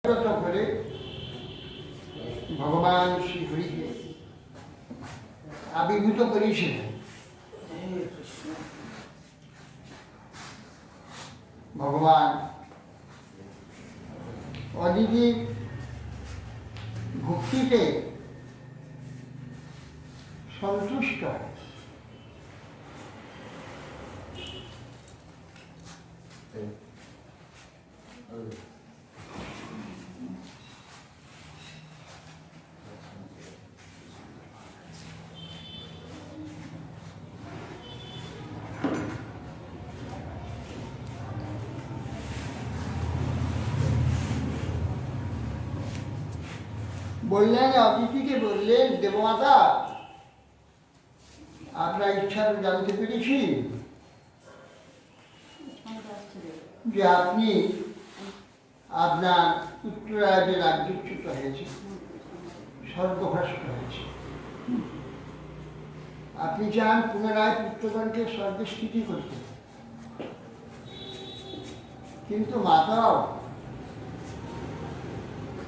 করে ভগবান শ্রীহরিকে আবির্ভূত করেছিলেন। ভগবান অদিতি ভক্তিতে সন্তুষ্ট হয়। বললেন, অদিতিকে বললেন, দেবমাতা আপনার ইচ্ছা জানতে পেরেছি যে আপনি আপনার পুত্ররাজের রাজ্যচ্যুত হয়েছে, স্বর্গভ্রষ্ট হয়েছে। আপনি চান পুনরায় পুত্রগণকে স্বর্গে স্থিতি করতে, কিন্তু মাতাও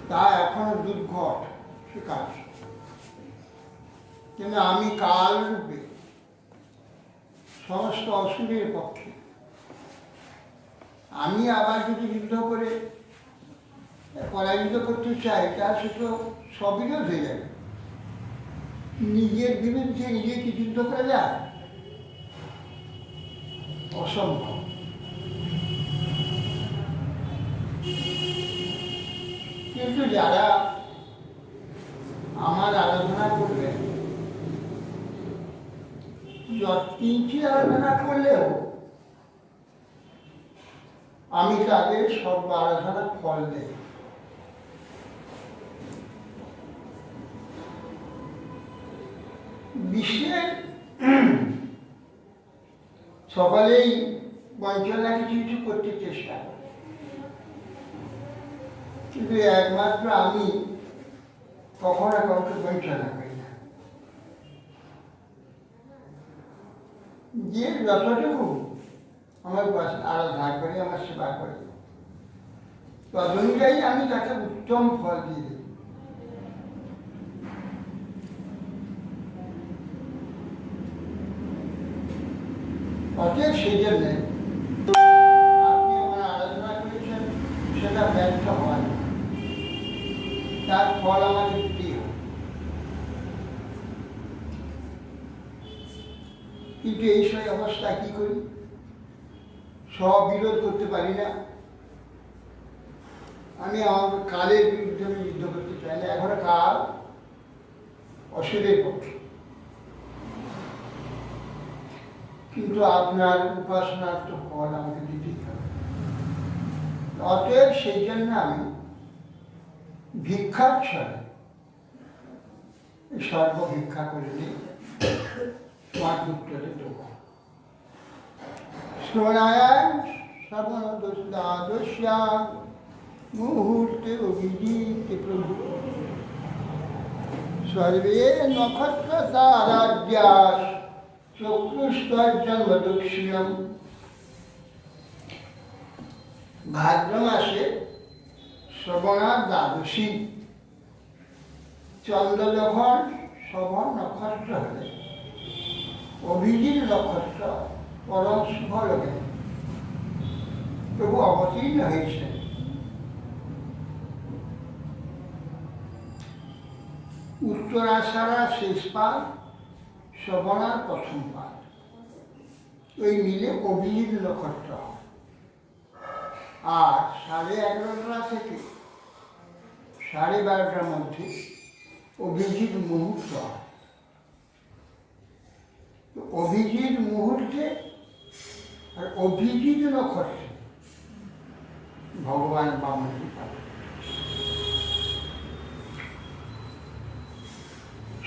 তা এখনো দুর্ঘট সে কাজ। কিন্তু আমি কাল রূপে সমস্ত অসুরের পক্ষে, আমি আবার যদি যুদ্ধ করে পরাজিত করতে চাই, তা সে তো সবিরোধ হয়ে যাবে। নিজের বিরুদ্ধে নিজে কি যুদ্ধ করা যায়? অসম্ভব। কিন্তু যারা আমার আরাধনা করবে, যৎকিঞ্চিৎ আরাধনা করলেও আমি তাদের সব আরাধনার ফল দেই। বিশ্বের সকলেই বঞ্চনা কিছু কিছু করতে চেষ্টা করে, কিন্তু একমাত্র আমি কখনো কাউকে বঞ্চনা করি না। যে যতটুকু আমার আরাধনা করে, আমার সেবা করে, তদনুযায়ী আমি তাকে উত্তম ফল দিয়ে দিই। অতএব সেই জন্যে আপনি আমার আরাধনা করেছেন, সেটা ব্যর্থ হয়, তার ফল আমাকে দিতেই হবে। কিন্তু এই সব অবস্থা কি করি? সব বিরোধ করতে পারি না। আমি আমার কালের বিরুদ্ধে আমি যুদ্ধ করতে চাই না। এখন কাল অসুরের পক্ষে, কিন্তু আপনার উপাসনার তো ফল আমাকে দিতেই হবে। অতএব সেই জন্য আমি ভিক্ষার ছলে স্বর্গ ভিক্ষা করে নিই, তোমার পুত্রকে দেব। শ্রবণায়াম সর্বদোষাদস্যাম মুহূর্তে অভিজিতে প্রভু সর্বে নক্ষত্র তারাদ্যাস চক্ষুষ্কর্জন্মদক্ষিণম। ভাদ্র মাসে শ্রবণা দ্বাদশী, চন্দ্র যখন শ্রবণ নক্ষত্র হলে অভিজিৎ নক্ষত্র পরম শুভ লোকে প্রভু অবতীর্ণ হয়েছে। উত্তরাষাঢ়া শেষ পাঠ, শ্রবণার প্রথম পাঠ, ওই মিলে অভিজিৎ নক্ষত্র। আর 11:30 থেকে 12:30 মধ্যে অভিজিৎ মুহূর্ত। অভিজিৎ মুহূর্তে আর অভিজিৎ নক্ষত্রে ভগবান বামনকে পাবে।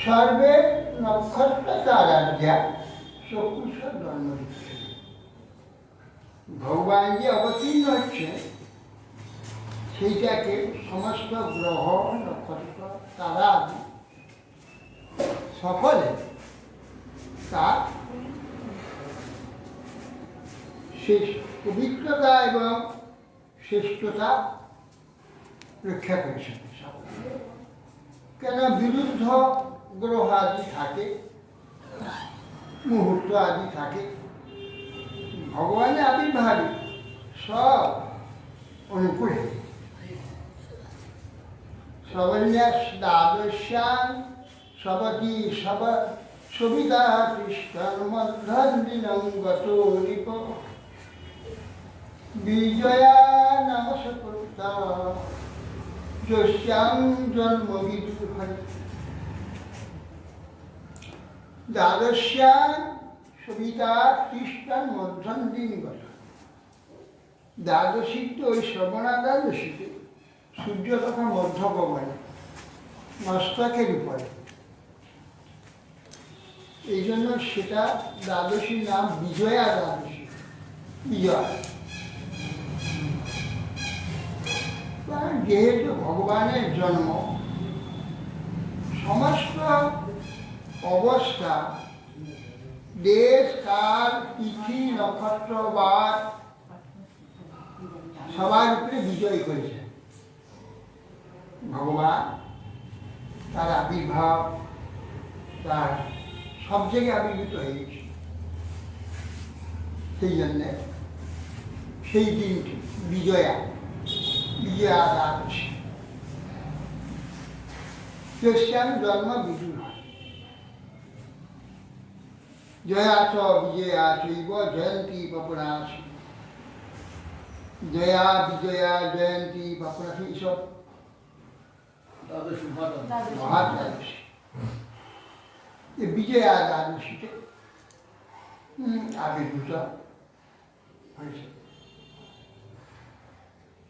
সর্বে নক্ষত্র তারাদ্যা চক্ষুষর জন্ম দিচ্ছে। ভগবান যে অবতীর্ণ হচ্ছে, সেইটাকে সমস্ত গ্রহ, নক্ষত্র, তারা সকলে তার শেষ পবিত্রতা এবং শ্রেষ্ঠতা রক্ষা করেছেন। কেন বিরুদ্ধ গ্রহ আদি থাকে, মুহূর্ত আদি থাকে, ভগবানের আবির্ভাবে সব অনুকূল। সবন্যাস দ্বাদশ্যান সবতি সব সুবিধা কৃষ্ণ মধ্যন্দিনং গত রিপ বিজয়া নমস্কৃতা যস্যাং জন্ম বিদুর হরি। দ্বাদশ্যান সুবিধা খ্রিস্টান মধ্যন্দিনী গত। দ্বাদশীতে ওই শ্রবণা দ্বাদশীতে সূর্য তখন মধ্য গগনে মস্তকের উপরে, এই জন্য সেটা দ্বাদশীর নাম বিজয়া দ্বাদশী। বিজয়া যেহেতু ভগবানের জন্ম, সমস্ত অবস্থা, দেশ কাল তিথি নক্ষত্র বার সবার উপরে বিজয় করেছে ভগবান। তার আবির্ভাব, তার সব জায়গায় আবির্ভূত হয়ে গেছে। সেই জন্যে সেই দিনটি বিজয়া, বিজয়া দ্বাদশী। যস্যাং জন্ম বিদুর হয়। জয়া চ বিজয়া চৈব জয়ন্তী বপুরাশি। জয়া বিজয়া জয়ন্তী বপুরাশি এসব মহাদ্বাদশী। বিজয়া দ্বাদশীতে আবির্ভূত হয়েছে।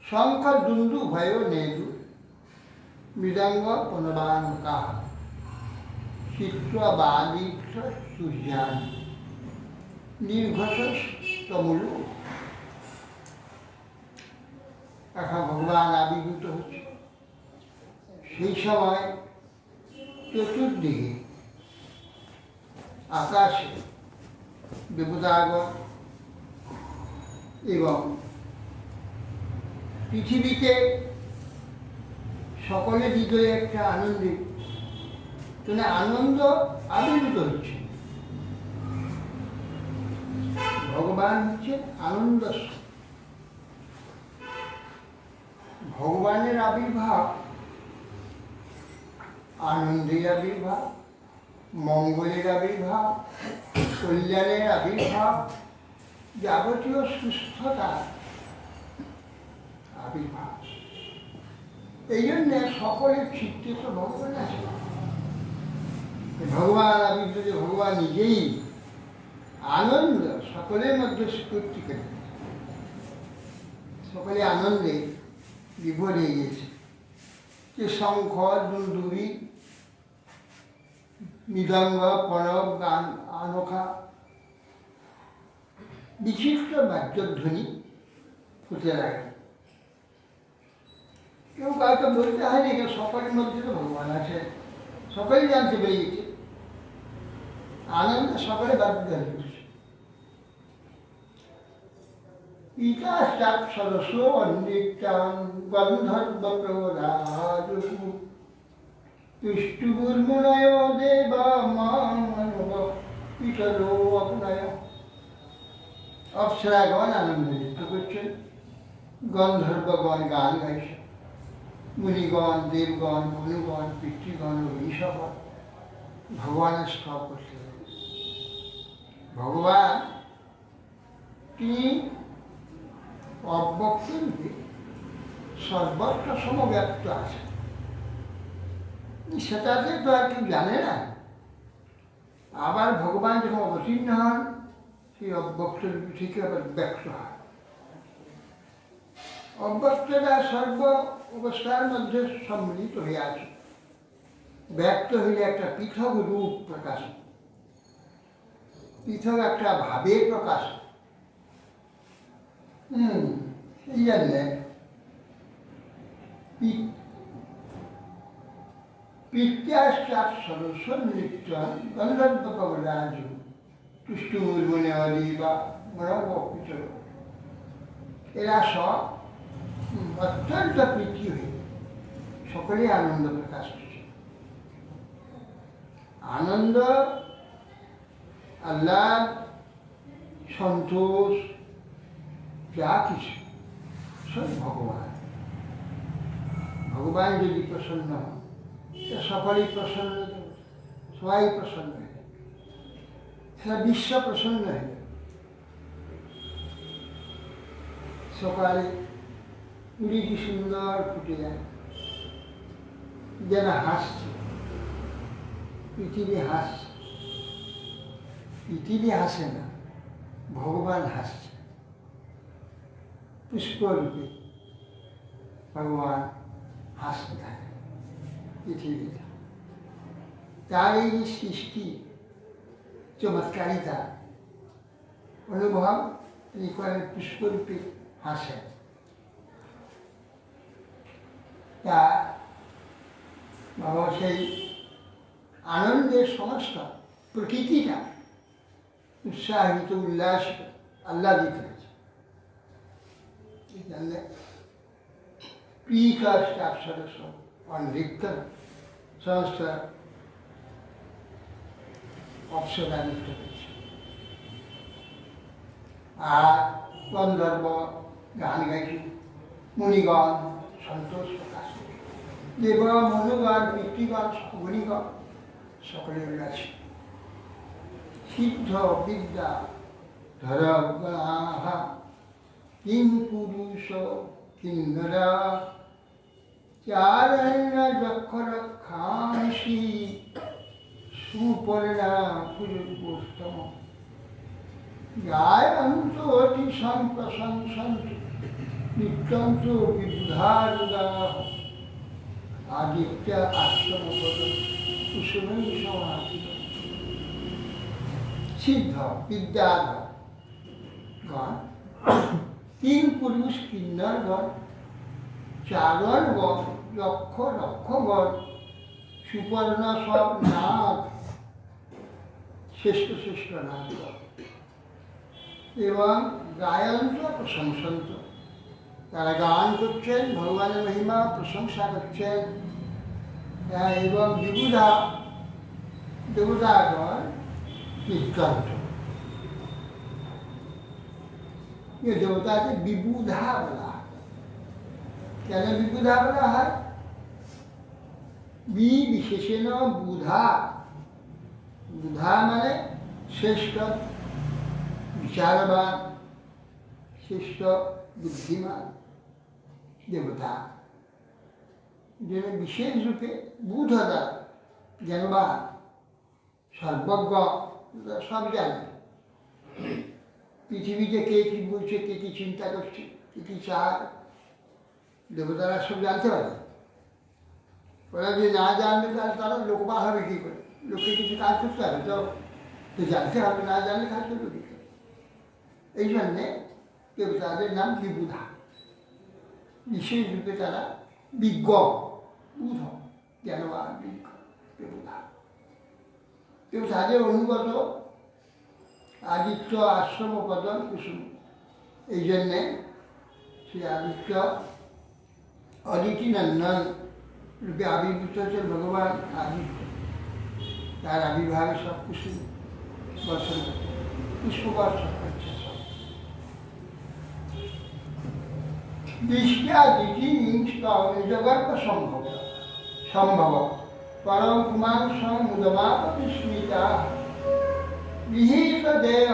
শঙ্খ দুন্দু ভয় নেদু মৃদঙ্গ পুনবানকা চিত্র বালিক্ষ সূর্যান নির্ঘোষ তমুলু। এখন ভগবান আবির্ভূত হচ্ছে। সেই সময় চতুর্দিকে আকাশে দেবতাগণ এবং পৃথিবীতে সকলের হৃদয়ে একটা আনন্দের আনন্দ আবির্ভূত হচ্ছে। ভগবান হচ্ছে আনন্দ। ভগবানের আবির্ভাব আনন্দের আবির্ভাব, মঙ্গলের আবির্ভাব, কল্যাণের আবির্ভাব, যাবতীয় সুস্থতার আবির্ভাব। এই জন্যে সকলের চিত্তে তো ভগবান আছে। ভগবান আবির্ভূত, ভগবান নিজেই আনন্দ সকলের মধ্যে স্ফূর্তি করে, সকলে আনন্দে বিভোর হয়ে গেছে। যে শঙ্খ দুন্দুরি মৃদঙ্গ প্রণব গান আনখা বিচিত্র বাদ্যধ্বনি ফুটে লাগে। কেউ কাউকে বলতে হয়নি, কেউ সকলের মধ্যে তো ভগবান আছে, সকলেই জানতে পেরে গেছে। আনন্দ সকলে বাদ্যধ্বনি করছে। ইতাশ্চাৎ সদস্য নিত্যাং গন্ধর্ব প্রদারুঃ তুষ্টুর্মুনয় দেব মানব পিতরো অগ্নয়। অপ্সরাগণ আনন্দ নৃত্য করছেন, গন্ধর্বগণ গান গাইছে, মুনিগণ দেবগণ মনুগণ পিতৃগণ ঋষভগণ ভগবানের স্তব করতে। ভগবান তিনি অব্যক্ত রূপে সর্বত্র সমব্যাপ্ত আছে। সেটাকে তো আর কেউ জানে না। আবার ভগবান যখন অবতীর্ণ হন, সেই অব্যক্ত রূপ থেকে আবার ব্যক্ত হয়। অব্যক্তটা সর্ব অবস্থার মধ্যে সম্মিলিত হয়ে আছে। ব্যক্ত হইলে একটা পৃথক রূপ প্রকাশ, পৃথক একটা ভাবের প্রকাশ। এই জন্যে পিত্যাশ্চাৎ সদস্য নৃত্য গন্ধর্ব কবরাজু তুষ্টুর্মুনে অদিবা মনব পিতর। এরা সব অত্যন্ত প্রীতি হয়ে সকলেই আনন্দ প্রকাশ করছে। আনন্দ, আল্লাহ, সন্তোষ, যা কিছু সব ভগবান। ভগবান যদি প্রসন্ন হন, সকলেই প্রসন্ন, সবাই প্রসন্ন হয়ে যাবে, সারা বিশ্ব প্রসন্ন হয়ে যাবে। সকালে কুড়িটি সুন্দর ফুটে যায়, যেন হাসছে, পৃথিবী হাসছে। পৃথিবী হাসে না, ভগবান হাসছে। পুষ্পরূপে ভগবান হাসতে থাকে পৃথিবীতে। তার এই যে সৃষ্টি চমৎকারিতা অনুভব তিনি করেন, পুষ্পরূপে হাসেন। তা বাবা সেই আনন্দের সমস্ত প্রকৃতিটা উৎসাহিত, উল্লাসিত, আহ্লাদিত হয়েছে। প্রিকাষ্টাপসরস অনৃত্য সমস্ত অপ্সরা নৃত্য হয়েছে। আর গন্ধর্ব গান গাইছে, মুনিগণ সন্তোষ প্রকাশ করে, দেব মনুগণ পিতৃগণ গুণীগণ সকলে উল্লাসিত। সিদ্ধ বিদ্যা ধরগণাঃ কিং পুরুষ কিঙ্করা চারণ্য যক্ষ রক্ষাংসি সুপর্ণা পুরুষোত্তম গায়ন্ত অতি সম্প্রশংসন্তু নিত্যন্ত বিবুধারুদাঃ আদিত্য আশ্রমপদ কুসুমৈ সমাহিত। সিদ্ধ বিদ্যাধর গণ, তিন পুরুষ কিন্নরগণ, চারণগণ, যক্ষ রক্ষগণ, সুপর্ণ সব নাগ, শ্রেষ্ঠ শ্রেষ্ঠ নাগগণ এবং গায়ন্ত প্রশংসন্ত, তারা গান করছেন, ভগবানের মহিমা প্রশংসা করছেন। এবং বিবুধা দেবতাগণ নিত্যন্ত। ये देवताকে বিবুধা বলা হয়। কেন বিবুধা বলা হয়? বি বিশেষণ বুধা, বুধা মানে শ্রেষ্ঠ বিচারবান, শ্রেষ্ঠ বুদ্ধিমান দেবতা, যেন বিশেষ রূপে বুধদা জ্ঞানবান, সর্বজ্ঞ, সব জানে। পৃথিবীতে কে কী বলছে, কে কী চিন্তা করছে, কে কী চায়, দেবতারা সব জানতে পারে। ওরা যদি না জানবে তাহলে তারা লোকবাদ হবে কী করে? লোককে কিছু কাজ করতে হবে, তো জানতে হবে, না জানলে কাজ করবে কী করে? এই জন্যে দেবতাদের নাম বিবুধা। বিশেষ রূপে তারা বিজ্ঞ, বুধ, জ্ঞানবান, বিজ্ঞ, দেবতা। দেবতাদের অনুগত আদিত্য আশ্রম পদন কুসুম। এই জন্যে সেই আদিত্য অদিতি নন্দন রূপে আবির্ভূত হচ্ছেন ভগবান আদিত্য। তার আবির্ভাবে সব কুসুম বর্ষণ করছে, পুষ্প বর্ষণ করছে সব। দৃষ্টাদিতি জগৎ সম্ভব সম্ভব পরম কুমাংসং মুদমাপতি স্মিতা বিহিত দেহ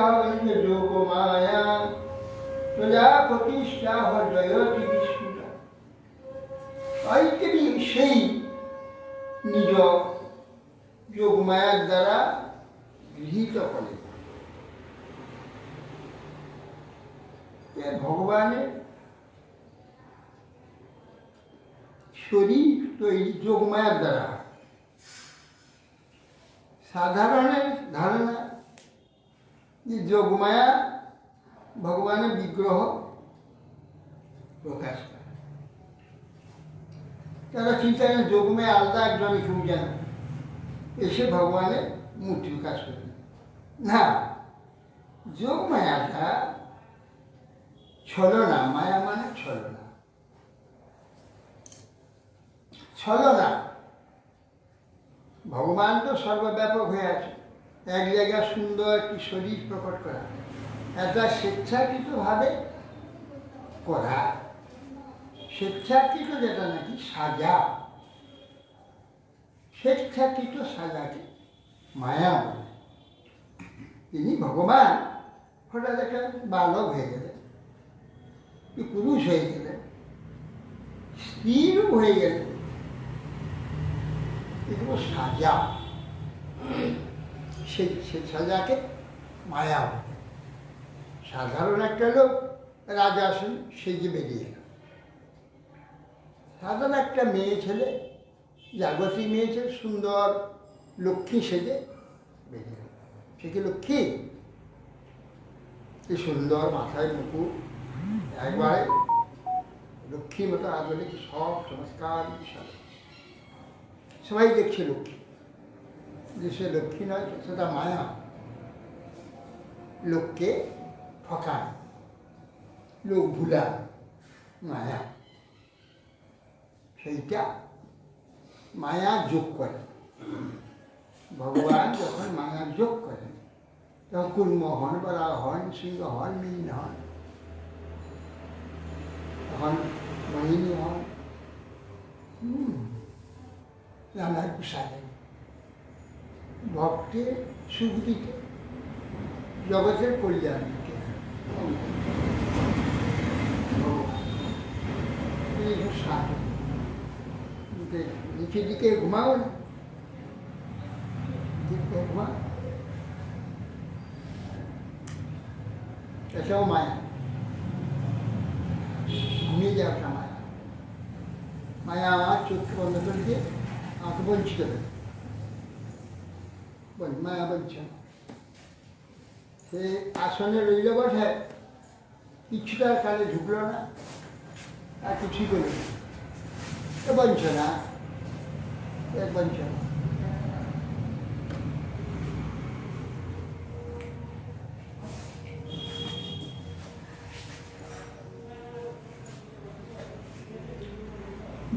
যোগ মায়া প্রজাপতিষ্ঠা জয়তি বিস্মিতা। ঐক্যবি সেই নিজ যোগমায়ার দ্বারা গৃহীত করে। ভগবানের শরীর তৈরি যোগমায়ার দ্বারা। সাধারণের ধারণা যে যোগমায়া ভগবানের বিগ্রহ প্রকাশ করে। তারা চিন্তা করেন যোগমায়া আলাদা একজনই কেউ যেন এসে ভগবানের মূর্তি প্রকাশ করে। না, যোগমায়াটা ছলনা, মায়া মানে ছলনা। ছলনা। ভগবান তো সর্বব্যাপক হয়ে আছে, এক জায়গায় সুন্দর একটি শরীর প্রকট করা, এটা স্বেচ্ছাকৃতভাবে করা। স্বেচ্ছাকৃত যেটা নাকি সাজা, স্বেচ্ছাকৃত সাজাকে মায়া বলে। তিনি ভগবান হঠাৎ একটা বালক হয়ে গেলেন, পুরুষ হয়ে গেলেন, স্ত্রীরূপ হয়ে গেলেন, এগুলো সাজা। সেই সাজাকে মায়া বলে। সাধারণ একটা লোক রাজা সেজে বেরিয়ে এল, সাধারণ একটা মেয়ে ছেলে, জাগতী মেয়ে ছেলে সুন্দর লক্ষ্মী সেজে বেরিয়ে এল। সে কি লক্ষ্মী? কি সুন্দর মাথায় মুকুট, একবারে লক্ষ্মীর মতো আদলে সব সংস্কার বিষয়, সবাই দেখছে লক্ষ্মী। যে সে লক্ষ্মী নয়, সেটা মায়া, লোককে ঠকায়, লোক ভুলা, মায়া। সেইটা মায়া যোগ করে। ভগবান যখন মায়া যোগ করেন তখন কুর্ম হন, বরা হন, সিংহ হন, মীন হন, তখন মোহিনী হন, নানার প্রসাদে ভক্তের সুখ দিতে, জগতের কল্যাণ দিতে নিচের দিকে ঘুমাও না, ঘুমা, এটাও মায়া। ঘুমিয়ে যাওয়াটা মায়া। মায়া আমার চোখকে বন্ধ করে দিয়ে আমাকে বঞ্চিত করে, মায়া বলছে। সে আসনে রইল বসে, কিছুটা কালে ঢুকলো না, আর কিছুই করল না, বঞ্চনা, বঞ্চনা।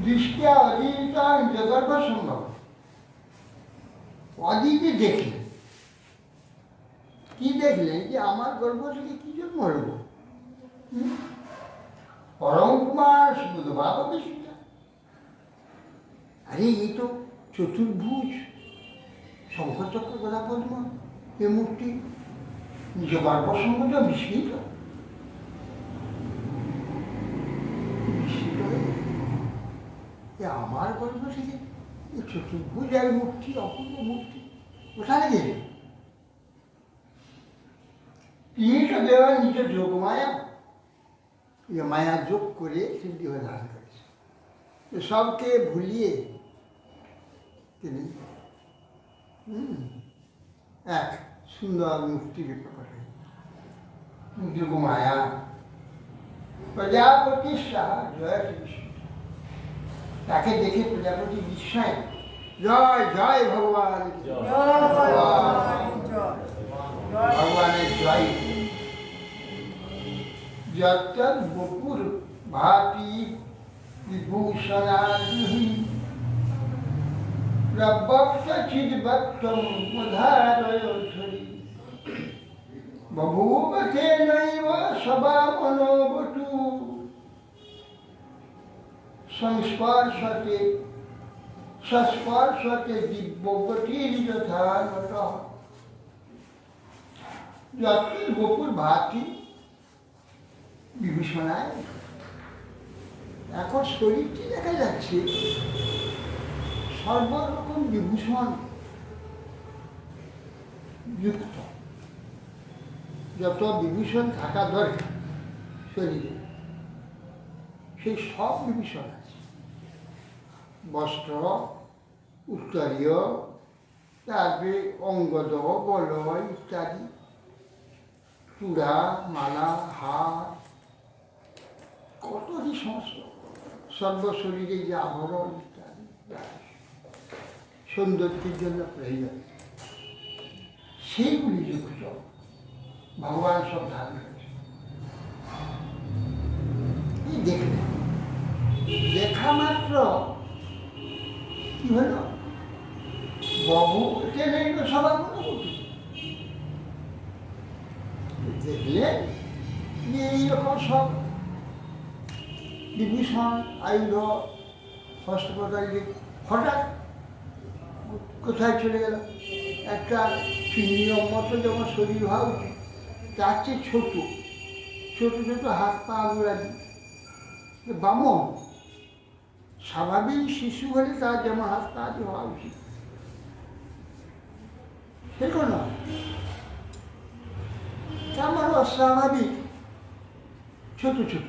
দৃষ্টিয়া অদিতাং জগর্ভ সম্ভব। অদিতি দেখলেন, কি দেখলেন? যে আমার গর্ভ থেকে কি জন্ম হল? পরম কুমার বুধভাব বিষ্ণু। আরে এই তো চতুর্ভুজ, শঙ্খচক্র গদা পদ্ম, এ মূর্তি নিজ গর্ভসম্মত বিস্মিত। আমার গর্ভ থেকে চতুর্ভুজ এক মূর্তি, অপূর্ব মূর্তি, কোথায় গেলে? তিনি তো দেওয়া নিজের যোগ মায়া, মায়া যোগ করে সিদ্ধি হয়ে ধারণ করেছে। সবকে ভুলিয়ে তিনি এক সুন্দর মূর্তিকে প্রকট হয়ে যোগ মায়া। প্রজাপতি সাহা জয় কৃষ্ণ। তাকে দেখে প্রজাপতি বিস্ময়, জয় জয় ভগবান, ভগবানের জয়। যত বপুর ভাতি বিভূষণাদি প্রবক্ত চিদ্বক্তম উদারয়ধরি বভূব তেনৈব সবা মনোবটু সংস্পর্শতে সস্পর্শতে দিব্যবতীর যথা নট। যত বপুর ভাতি বিভূষণায়, এখন শরীরটি দেখা যাচ্ছে সর্বরকম বিভূষণ যুক্ত। যত বিভূষণ থাকা দরকার শরীরে, সেই সব বিভূষণ আছে। বস্ত্র, উত্তরীয়, তারপরে অঙ্গদ, বলয় ইত্যাদি, চূড়া, মালা, হার, কতটি সমস্ত সর্বশরীরে যে আভরণ ইত্যাদি সৌন্দর্যের জন্য প্রয়োজন, সেইগুলি যুক্ত ভগবান সব ধারণ করেছে। এই দেখলেন, দেখা মাত্র হলো বাবু টেনে এলো সবার মনে দেখলেন যে এইরকম সব বিভীষণ আয়ুধ হস্তপদার্থ হঠাৎ কোথায় চলে গেল। একটা চিহ্নির মতো যেমন শরীর হওয়া উচিত তার চেয়ে ছোট ছোট ছোট হাত পা আঙুলাদি বামন। স্বাভাবিক শিশু হলে তার যেমন হাত পা আদি হওয়া উচিত সেরকম নয়, আমার অস্বাভাবিক ছোট ছোট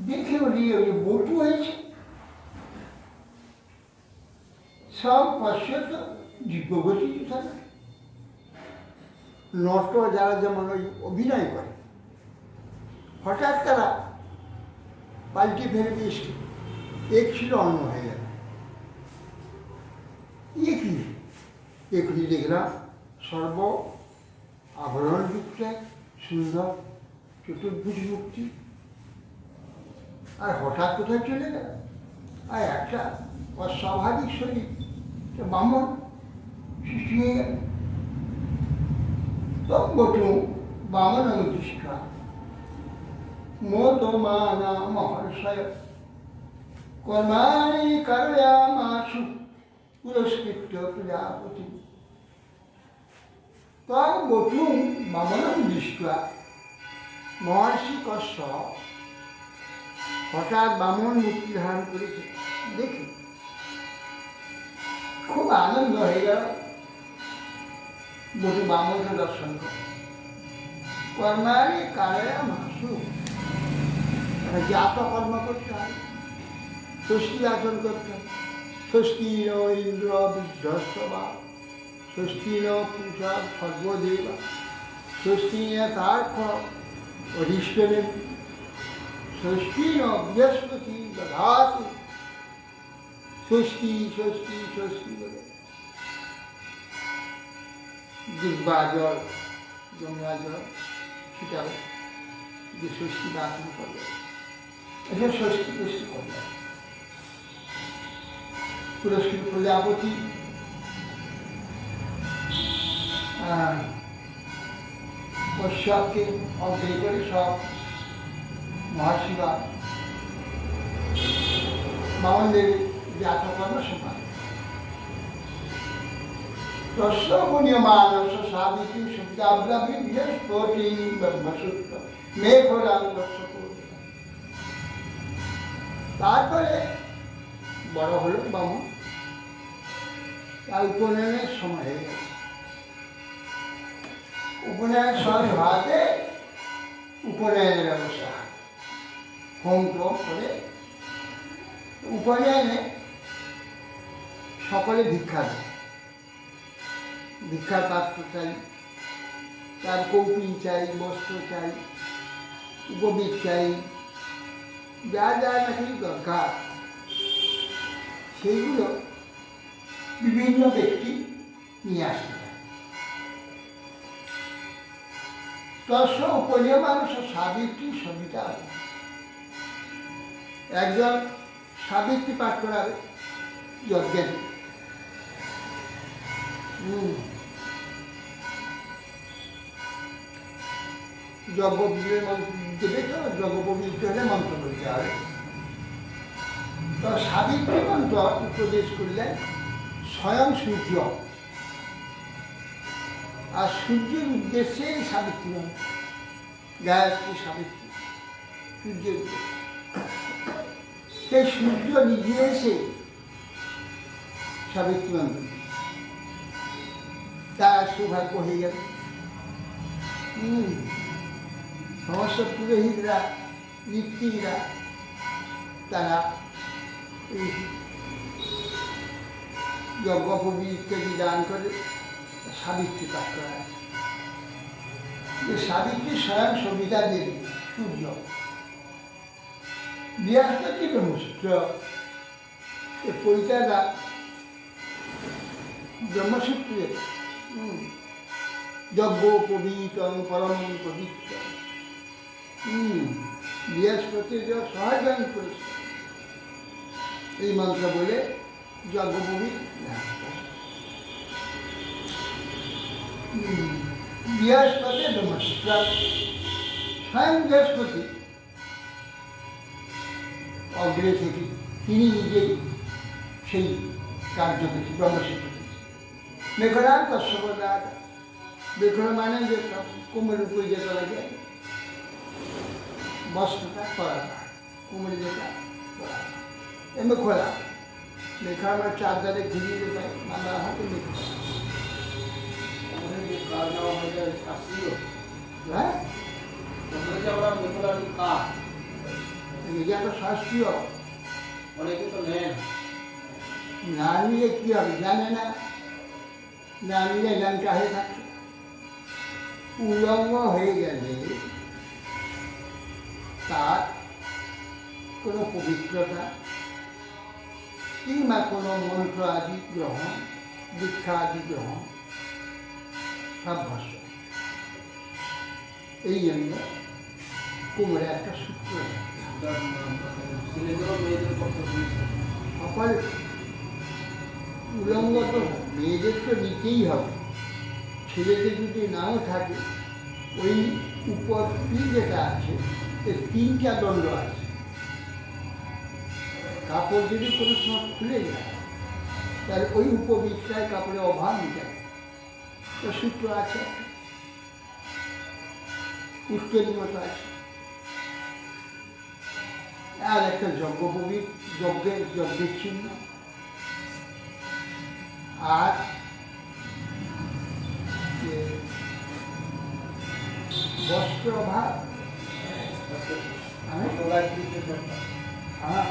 দেখে উনি ওই বটু হয়েছে। সব পশ্চাৎ দিব্যগতি থাকে নট যারা যেমন ওই অভিনয় করে হঠাৎ তারা পাল্টে ফেলে দিয়েছে, এক ছিল অন্য হয়ে গেল। কি এখনই দেখলাম সর্ব আভরণযুক্ত সুন্দর চতুর্ভুজ মূর্তি, আর হঠাৎ কোথায় চলে গেল। আর একটা অস্বাভাবিক শরীর বামন সৃষ্টি হয়ে গেল। তবটু বামন দৃষ্টা মোত মানা মহর্ষয় কর্মাণি কারয়ামাশু পুরস্কৃত প্রজাপতি। তবটু বামন দৃষ্টা মহর্ষি কশ্যপ হঠাৎ বামন মূর্তি ধারণ করেছে দেখে খুব আনন্দ হয়ে গেল। বটু বামনকে দর্শন করে কর্মাণি কারয়ামাশু জাত কর্ম করতে হয়, ষষ্ঠী আচরণ করতে হয়। ষষ্ঠী ন ইন্দ্র বিধ্বস্তবা ষষ্ঠী ন পুষা সর্বদেবা ষষ্ঠী তার্ক অধিষ্ঠনে ষষ্ঠী ন বৃহস্পতি দধাতু ষষ্ঠী ষষ্ঠী ষষ্ঠী বলে দুর্বা জল গঙ্গা জল ছিটাবে যে ষষ্ঠী দান করবে এটা ষষ্ঠী ষষ্ঠী করবে। পুরস্কৃত প্রজাপতি কশ্যপকে অগ্রে করে সব মহাশিবা বামনদের জাতকর্ম সমান প্রশ্নগুণীয় মানস সাবিত্রী সুবিধাব্রাভি বৃহস্পতি ব্রহ্মসূত্র মেঘরাং দর্শক। তারপরে বড় হলো বামন, তার উপনয়নের সময় হয়ে গেল। উপনয়নের সময় ভাতে উপনয়নের ব্যবস্থা হোম টোম করে উপনয়নে সকলে ভিক্ষা দেয়, ভিক্ষার পাত্র চাই, তার কৌপিন চাই, বস্ত্র চাই, উপবীত চাই, যা যা নাকি দরকার সেইগুলো বিভিন্ন ব্যক্তি নিয়ে আসে। তস্য উপনীয় মানুষ সাবিত্রী সবিতা একজন সাবিত্রী পাঠ করাবে যজ্ঞের। যজ্ঞের মন্ত্র দেবে তো, যজ্ঞ পবিত্র হলে মন্ত্র বলতে হবে। তো সাবিত্রী মন্ত্র উপদেশ করলেন স্বয়ং সূর্য, আর সূর্যের উদ্দেশ্যে সাবিত্রী মন্ত্র, গায়ত্রী সাবিত্রী সূর্যের উদ্দেশ্যে। সেই সূর্য নিজে এসে সাবিত্রী মন্ত্র তার সৌভাগ্য হয়ে গেল। সমস্ত পুরোহিতরা ঋত্বিকরা তারা যজ্ঞপবি ইত্যাদি দান করে সাবিত্রী পাঠ করা। সাবিত্রী স্বয়ং সবিতা দেবী সূর্য, বৃহস্পতি ব্রহ্মসূত্র, পৈতারা ব্রহ্মসূত্রে যজ্ঞ পবিতং পরম পবিত্র। বৃহস্পতি সহজন করেছে এই মন্ত্র বলে যজ্ঞভূমি বৃহস্পতি ব্রহ্মপুত্র স্বয়ং বৃহস্পতি অগ্রে থেকে তিনি নিজেই সেই কার্যকরী ব্রহ্মসূত্র মেঘরার কশ্যপদার মেঘর মানে যে কোমরের উপরে যেতে লাগে বস্ত্রটা করা কোমরে যেটা করা এমনি খোলা মেঘা আমার চারদারে ঘিরিয়ে যেতে আমরা হাতে মেঘা হ্যাঁ এটা তো শাস্ত্রীয় অনেকে তো নেন না নিলে কি হবে জানে না, না নিলে লঙ্কা হয়ে থাকে। উলঙ্গ হয়ে গেলে তার কোনো পবিত্রতা কিংবা কোনো মন্ত্র আদি গ্রহণ দীক্ষা আদি গ্রহণ সব ভস্য। এই জন্য কোমরে একটা সূত্র সকল উলঙ্গ তো মেয়েদের তো নিতেই হবে, ছেলেদের যদি নাও থাকে ওই উপর যেটা আছে এর 3টা দণ্ড আছে। কাপড় যদি কোনো সময় খুলে যায় তাহলে ওই উপবৃত্তায় কাপড়ে অভাব মিটায়, তো সূত্র আছে উত্তরী মতো আছে। আর একটা যজ্ঞের চিহ্ন, আর বস্ত্র অভাব, হ্যাঁ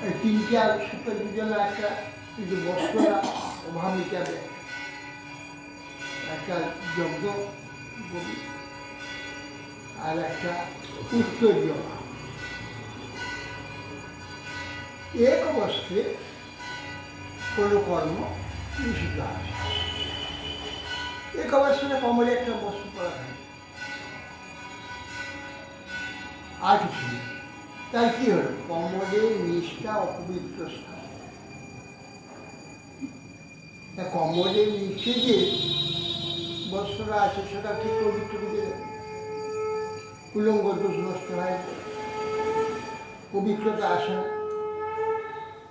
এই 3টা সূত্রের জন্য একটা কিন্তু বস্ত্রটা অভাব মিটাবে, একটা যজ্ঞ আর একটা উত্তরীয়। এক অবস্থায় কোনো কর্ম নিষিদ্ধ আছে। এক অবস্থায় কমলে একটা বস্তু করা হয় আর কিছু নেই। তাই কি হলো, কমলের নিষ্ঠা অপবিত্র স্থান। কমলের নিচে যে বস্ত্রটা আছে সেটা ঠিক পবিত্র দিকে উলঙ্গ দোষ নষ্ট হয়, পবিত্রতা আসে না।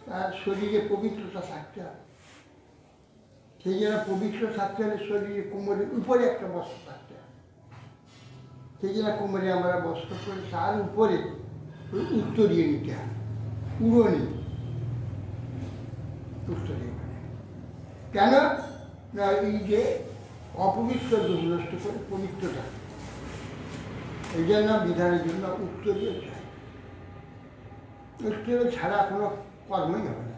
তার শরীরে পবিত্রতা থাকতে হবে, সেই জন্য পবিত্র থাকতে হলে শরীরে কোমরের উপরে একটা বস্ত্র থাকতে হবে। সেই জন্য কোমরে আমরা বস্ত্র করে তার উপরে উত্তরিয়ে নিতে হবে, পুরনি উত্তরিয়ে। কেন না এই যে অপবিত্র দোষ নষ্ট করে পবিত্রতা, এই জন্য বিধানের জন্য উত্তরীয় চাই। উত্তরীয় ছাড়া কোনো কর্মই হবে না,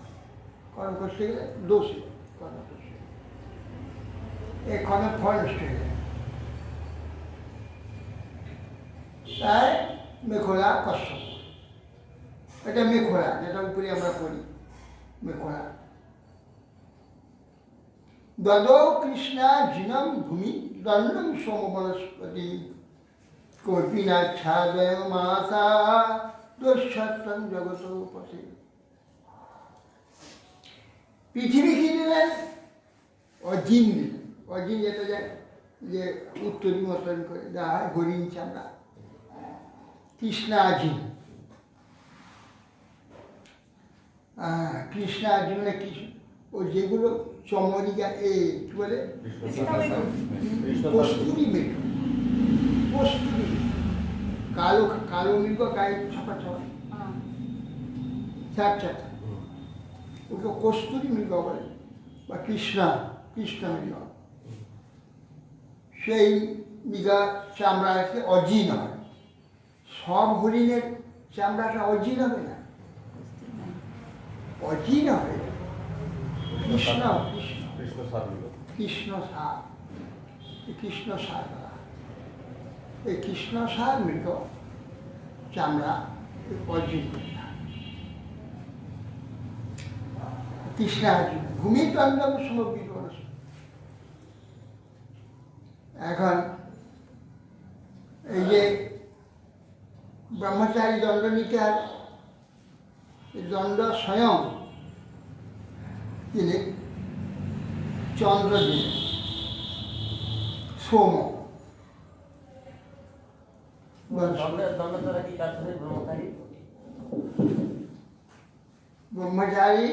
কর্ম করতে গেলে দোষী কর্ম করতে এই কর্মের ফল নষ্ট হয়ে যায়। তাই মেঘলা কশ্যপ, এটা মেঘলা যেটা উপরে আমরা পড়ি মেঘলা। দদ কৃষ্ণা জিনম ভূমি দণ্ডম সোমবনস্পতি কর্পিনাচ্ছাদয় মাতা দুঃসত্তম জগত পথে। পৃথিবী কি দিলেন? অজিন দিলেন। অজিন যেটা যায় যে উত্তরী মতন করে দেওয়া হয় হরিণ চামড়া, কৃষ্ণাজিন। কৃষ্ণাজিন মানে কৃষ্ণ ও যেগুলো চমরিকা কি বলে কস্তুরি মৃগ, কস্তুরি কালো কালো মৃগ গায়ে ছাপা ছাপা ছ্যাপ ছ্যাপ, ওকে কস্তুরি মৃগ বলে বা কৃষ্ণ মৃগ। সেই মৃগা চামড়া আছে অজিন হয়। সব হরিণের চামড়াটা অজিন হবে না, অজিন হবে কৃষ্ণ কৃষ্ণ সার, কৃষ্ণ সার। এই কৃষ্ণ সার মৃগ চামড়া অর্জিন করতে হয়। কৃষ্ণার্জুন ভূমিদণ্ড সমগ্রী। এখন এই যে ব্রহ্মচারী দণ্ড নিতে হবে, এই দণ্ড স্বয়ং তিনি চন্দ্র দিলেন, সোম। দণ্ড দ্বারা কি কাজ করে ব্রহ্মচারী? ব্রহ্মচারী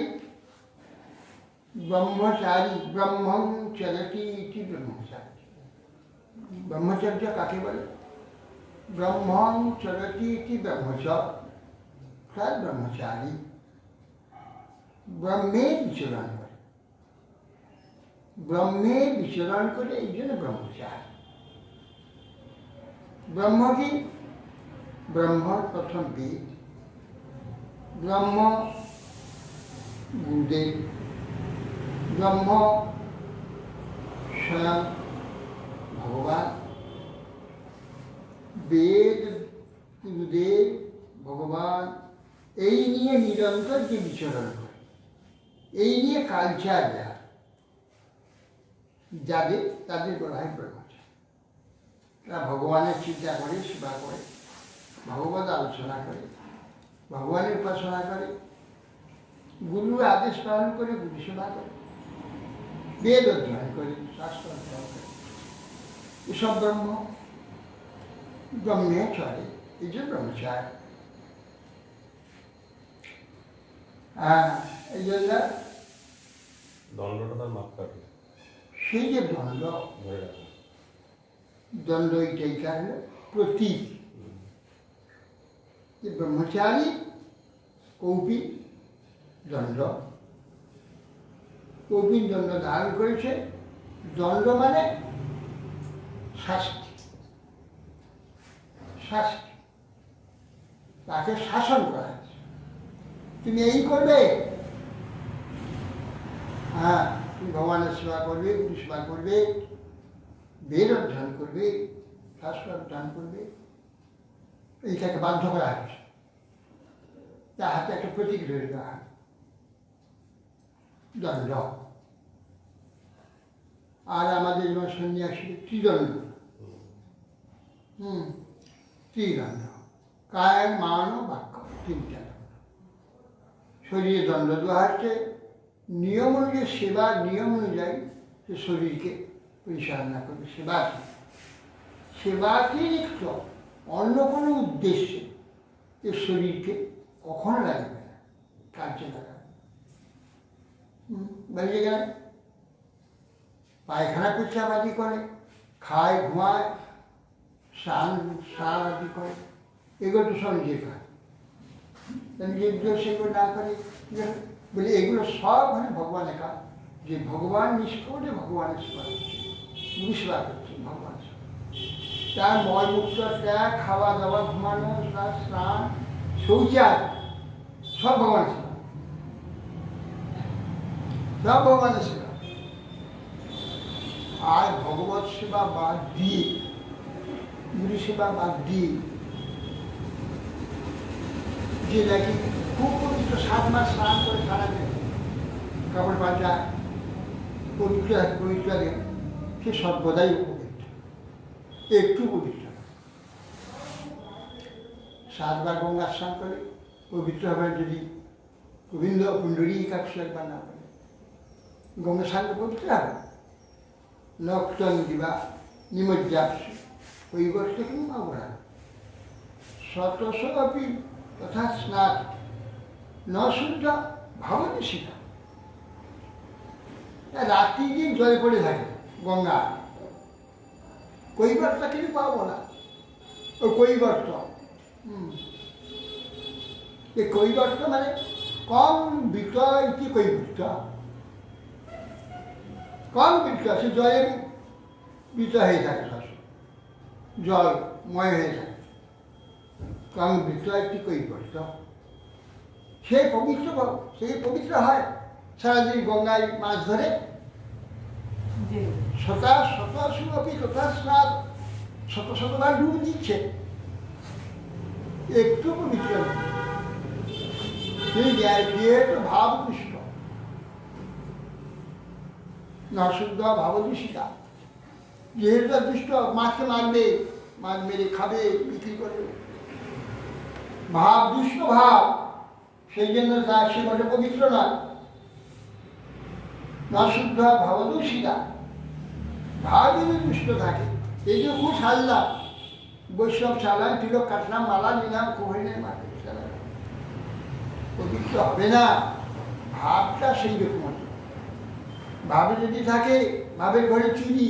ব্রহ্মং চলতি ইতি ব্রহ্মচারী। ব্রহ্মচর্য কাকে বলে? ব্রহ্মং চলতি ইতি ব্রহ্মচারী, ব্রহ্মচারী ব্রহ্মে বিচরণ করে, ব্রহ্মে বিচরণ করে, এই জন্য ব্রহ্মচারী। ব্রহ্ম কি? ব্রহ্ম প্রথম বেদ, ব্রহ্ম গুরুদেব, ব্রহ্ম স্বয়ং ভগবান। বেদ, গুরুদেব, ভগবান এই নিয়ে নিরন্তর যে বিচরণ করে, এই নিয়ে কালচার যাদের, তাদের বলা হয় ব্রহ্মচারী। তারা ভগবানের চিন্তা করে, সেবা করে, ভগবত আলোচনা করে, ভগবানের উপাসনা করে, গুরুর আদেশ পালন করে, গুরু সেবা করে, বেদ অধ্যয়ন করে, শাস্ত্র অধ্যয়ন করে, এসব ব্রহ্মে চলে, এই যে ব্রহ্মচারী। এই জন্য দণ্ডটা তার মাপ কাটে, সেই যে দণ্ড, দণ্ড এইটাই কারণ প্রতীক যে ব্রহ্মচারী কৌপিক দণ্ড, কৌপিক দণ্ড ধারণ করেছে। দণ্ড মানে শাস্তি, শাস্তি, তাকে শাসন করা হয়েছে। তুমি এই করবে, হ্যাঁ, তুমি ভগবানের সেবা করবে, গুরু সেবা করবে, বেদ অধ্যয়ন করবে, শাস্ত্র অধ্যয়ন করবে, এইটাকে বাধ্য করা হয়েছে। তার হাতে একটা প্রতীক ধরে দেওয়া হয়, দণ্ড। আর আমাদের যেমন সন্ন্যাসী ত্রিদণ্ড, ত্রিদণ্ড, কায়, মান, বাক্য, তিনটা দণ্ড। শরীরে দণ্ড দেওয়া হচ্ছে নিয়ম অনুযায়ী, সেবার নিয়ম অনুযায়ী সে শরীরকে পরিচালনা করবে। সেবাতিরিক্ত অন্য কোনো উদ্দেশ্যে এ শরীরকে কখনো লাগবে না, কার্যে লাগাবে। বেরিয়ে গেলে পায়খানা পেচ্ছাবাদি করে, খায়, ঘুমায়, স্নান আদি করে, এগুলো তো সব নিজের কাজ। নিজের সেগুলো না করে বলে এগুলো সব মানে ভগবানের কাজ। যে ভগবান নিষ্কটে ভগবানের সেবা করছে, গুরু সেবা করছে, ভগবান তার মলমূত্র ত্যাগ, খাওয়া দাওয়া, ঘুমানো, স্নান, শৌচার, সব ভগবানের সেবা, সব ভগবানের সেবা। আর ভগবত সেবা বাদ দিয়ে, গুরু সেবা বাদ দিয়ে, যে নাকি খুব পবিত্র 7 মাস স্নান করে সারাবে, কাপড় পাল্টায়, পবিত্র দেন, সে সর্বদাই অপবিত্র, একটু পবিত্র। 7 বার গঙ্গা স্নান করে পবিত্র হবেন যদি গোবিন্দ কুণ্ডলী কাছে একবার না বলে, গঙ্গা স্নান পবিত্র হবে। নক্তং দিবা নিমজ্জাপসি কৈবর্ত কিং অবরা শতশপি তথা স্নাত ন শুদ্ধ ভবতি শিখা। রাত্রি দিন জলে পড়ে থাকে গঙ্গা, কৈবর্ত কিন্তু পাবো না। ও কৈবর্ত, এই কৈবর্ত মানে কম বিক্রয় কি কৈবর্ত, কম বিক্রয়, সে জলে বিক্রয় হয়ে থাকে, জলময় হয়ে থাকে, কম বিক্রয় কি কৈবর্ত। সেই পবিত্র হয়, সারাদিন গঙ্গায় মাছ ধরে, শতবার ডুব দিচ্ছে, একটু পবিত্র ভাব দুষ্ট, না শুদ্ধ ভাব দূষিতা। যেহেতু দুষ্ট, মাছকে মারবে, মাছ মেরে খাবে, বিক্রি করবে, ভাব দুষ্ট ভাব, সেই জন্য তা সে মোটে পবিত্র নয়। না শুদ্ধ ভাবদূষিতা, ভাব যদি দুষ্ট থাকে, এই যে খুব সাজলাম, বৈষ্ণব সাজলাম, তিলক কাটলাম, মালা নিলাম, কোহিনের মাঠে পবিত্র হবে না। ভাবটা সেই রকম আছে। ভাবে যদি থাকে, ভাবের ঘরে চুরি,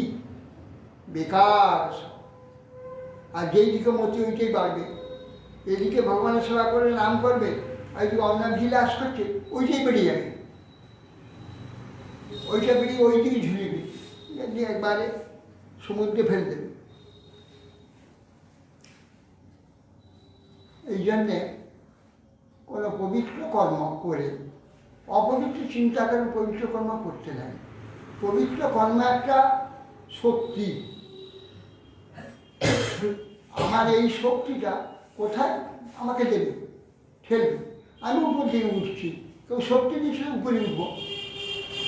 বেকার। আর যেই দিকে মতি ওইটাই বাড়বে। এদিকে ভগবানের সেবা করে নাম করবে, আর যদি অন্য বিলাস করছে, ওইটাই বেরিয়ে যাবে। ওইটা বেরিয়ে ওই দিকে ঝুলিয়ে দিয়ে একবারে সমুদ্রে ফেলে দেবে। এই জন্যে কোনো পবিত্র কর্ম করে অপবিত্র চিন্তা করে পবিত্র কর্ম করতে নাই। পবিত্র কর্ম একটা শক্তি। আমার এই শক্তিটা কোথায় আমাকে দেবে, ঠেলবে। আমি উপর দিকে উঠছি, কেউ শক্তি দিচ্ছে উপরে উঠবো,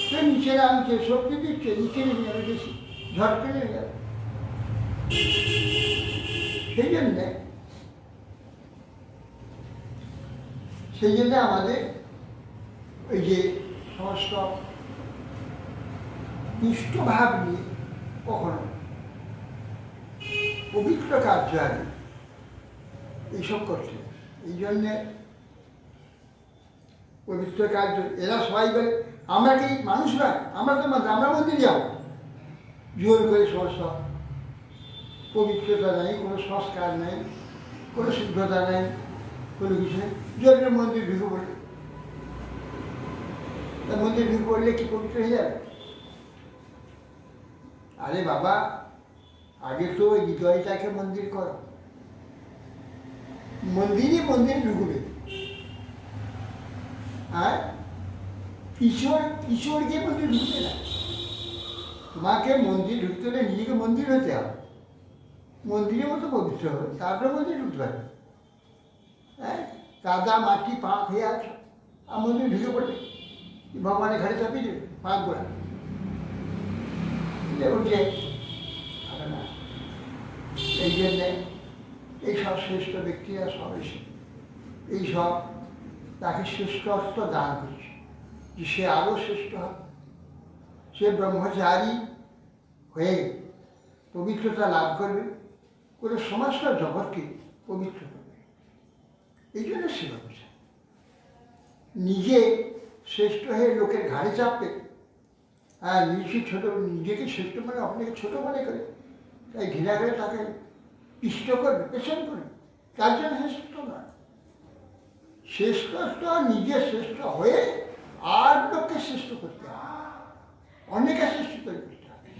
সে নিচে নামছে, শক্তি দিচ্ছে নিচে নেমে যাবে, বেশি ঝটকে নেমে যাবে। সেই জন্যে আমাদের ওই যে সমস্ত ইষ্টভাব নিয়ে কখনো পবিত্র কার্য আগে এইসব করছে। এই জন্যে পবিত্র কার্য এরা সবাই বলে, আমরা কি মানুষ নয়, আমরা তো আমরা মন্দির যাবো, জোর করে সমস্ত পবিত্রতা নেই, কোনো সংস্কার নেই, কোনো শুদ্ধতা নেই, কোনো কিছু নেই, জোর করে মন্দির ঢুকে পড়ে। মন্দির ঢুকে পড়লে কি পবিত্র হয়ে যাবে? আরে বাবা, আগে তো হৃদয়টাকে মন্দির করো, মন্দিরই মন্দির ঢুকবে। আর ঈশ্বরকে মন্দির ঢুকবে না। তোমাকে মন্দির ঢুকতে হলে নিজেকে মন্দির হতে হবে, মন্দিরের মতো পবিত্র হবে, তারপরে মন্দির ঢুকতে হবে। হ্যাঁ, কাদা মাটি পাঁক হয়ে আছে, আর মন্দির ঢুকে পড়বে, ভগবানের ঘরে চাপিয়ে দেবে পাঁক গোড়া উঠে হবে না। এই জন্যে এইসব শ্রেষ্ঠ ব্যক্তিরা সব এসে এইসব তাকে শ্রেষ্ঠত্ব দান করছে, যে সে আরও শ্রেষ্ঠ হবে, সে ব্রহ্মচারী হয়ে পবিত্রতা লাভ করবে, করে সমস্ত জগৎকে পবিত্র করবে। এই জন্য সেবা করছে। নিজে শ্রেষ্ঠ হয়ে লোকের ঘাড়ে চাপবে, আর নিজেকে শ্রেষ্ঠ মানে আপনাকে ছোট মনে করে, তাই ঘৃণা করে তাকে পিষ্ট করবে, পেছন করবে, তার জন্য শ্রেষ্ঠ নয়। শ্রেষ্ঠত্ব নিজে শ্রেষ্ঠ হয়ে আর লোককে শ্রেষ্ঠ করতে হবে, অনেকে শ্রেষ্ঠ করে করতে হবে।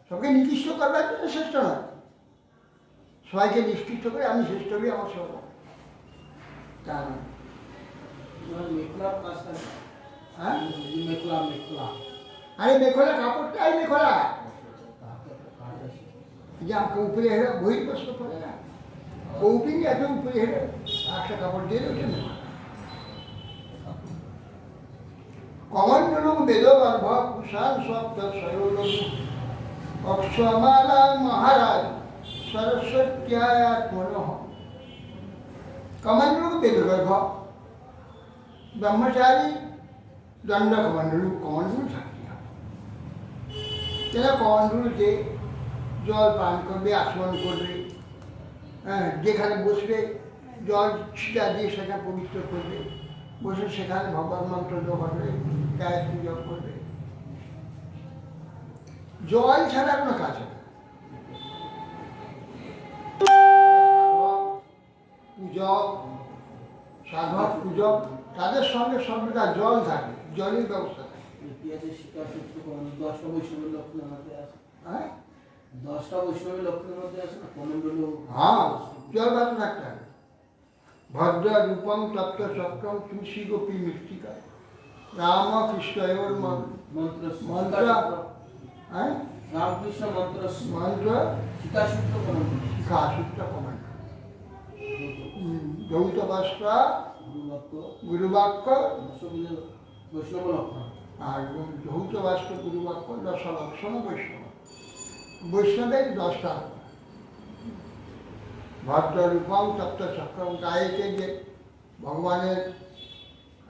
সবকে নিকৃষ্ট করবার জন্য শ্রেষ্ঠ নয়, সবাইকে নিষ্কৃষ্ট করে আমি শ্রেষ্ঠ হই, আমার সব তা নয়। হ্যাঁ, আরে মেখলা কাপড়টাই মেখলা, যে আমাকে উপরে হেরে বহির প্রশ্ন করে না, কৌপিং এত উপরে হেরে একটা কাপড় দিয়ে ওঠে না। কমণ্ডলম বেদগর্ভ কুষাণ শব্দ সয়োলম অক্ষমালা মহারাজ সরস্বত্যাত্মনঃ। কমণ্ডলম বেদগর্ভ, ব্রহ্মচারী দণ্ড কমণ্ডলু, কমণ্ডলু থাকতে হবে। এরা কমণ্ডলুতে জল পান করবে, আচমন করবে, হ্যাঁ, যেখানে বসবে জল ছিটা দিয়ে সেখানে পবিত্র করবে, বসে সেখানে ভগবান মন্ত্র জপ করবে, গায়ত্রী জপ করবে। জল ছাড়া কোনো কাজ হবে না। পূজক, সাধক, পূজক, তাদের সঙ্গে সর্বদা জল থাকে, জলের ব্যবস্থা থাকে। হ্যাঁ, 10টা বৈষ্ণবের লক্ষণের মধ্যে আছে না কমণ্ডলু। হ্যাঁ, জল বাদ থাকতে হবে। ভদ্র রূপম তপ্ত চক্রম তুলসী গোপী মৃত্তিকা রাম কৃষ্ণয়োর মন্ত্র মন্ত্র, হ্যাঁ, রামকৃষ্ণ মন্ত্র মন্ত্র শিকাসূত্র কমণ্ডলু, শিখাসূত্র কমণ্ডলু, যৌথ বাস্ত্র গুরুবাক্য বৈষ্ণব লক্ষণ, আর যৌথ বাস্ত্র গুরুবাক্য দশ লক্ষণ বৈষ্ণব। বৈষ্ণবের 10টা ভদ্র রূপম তপ্ত চক্রম, গায়েতে যে ভগবানের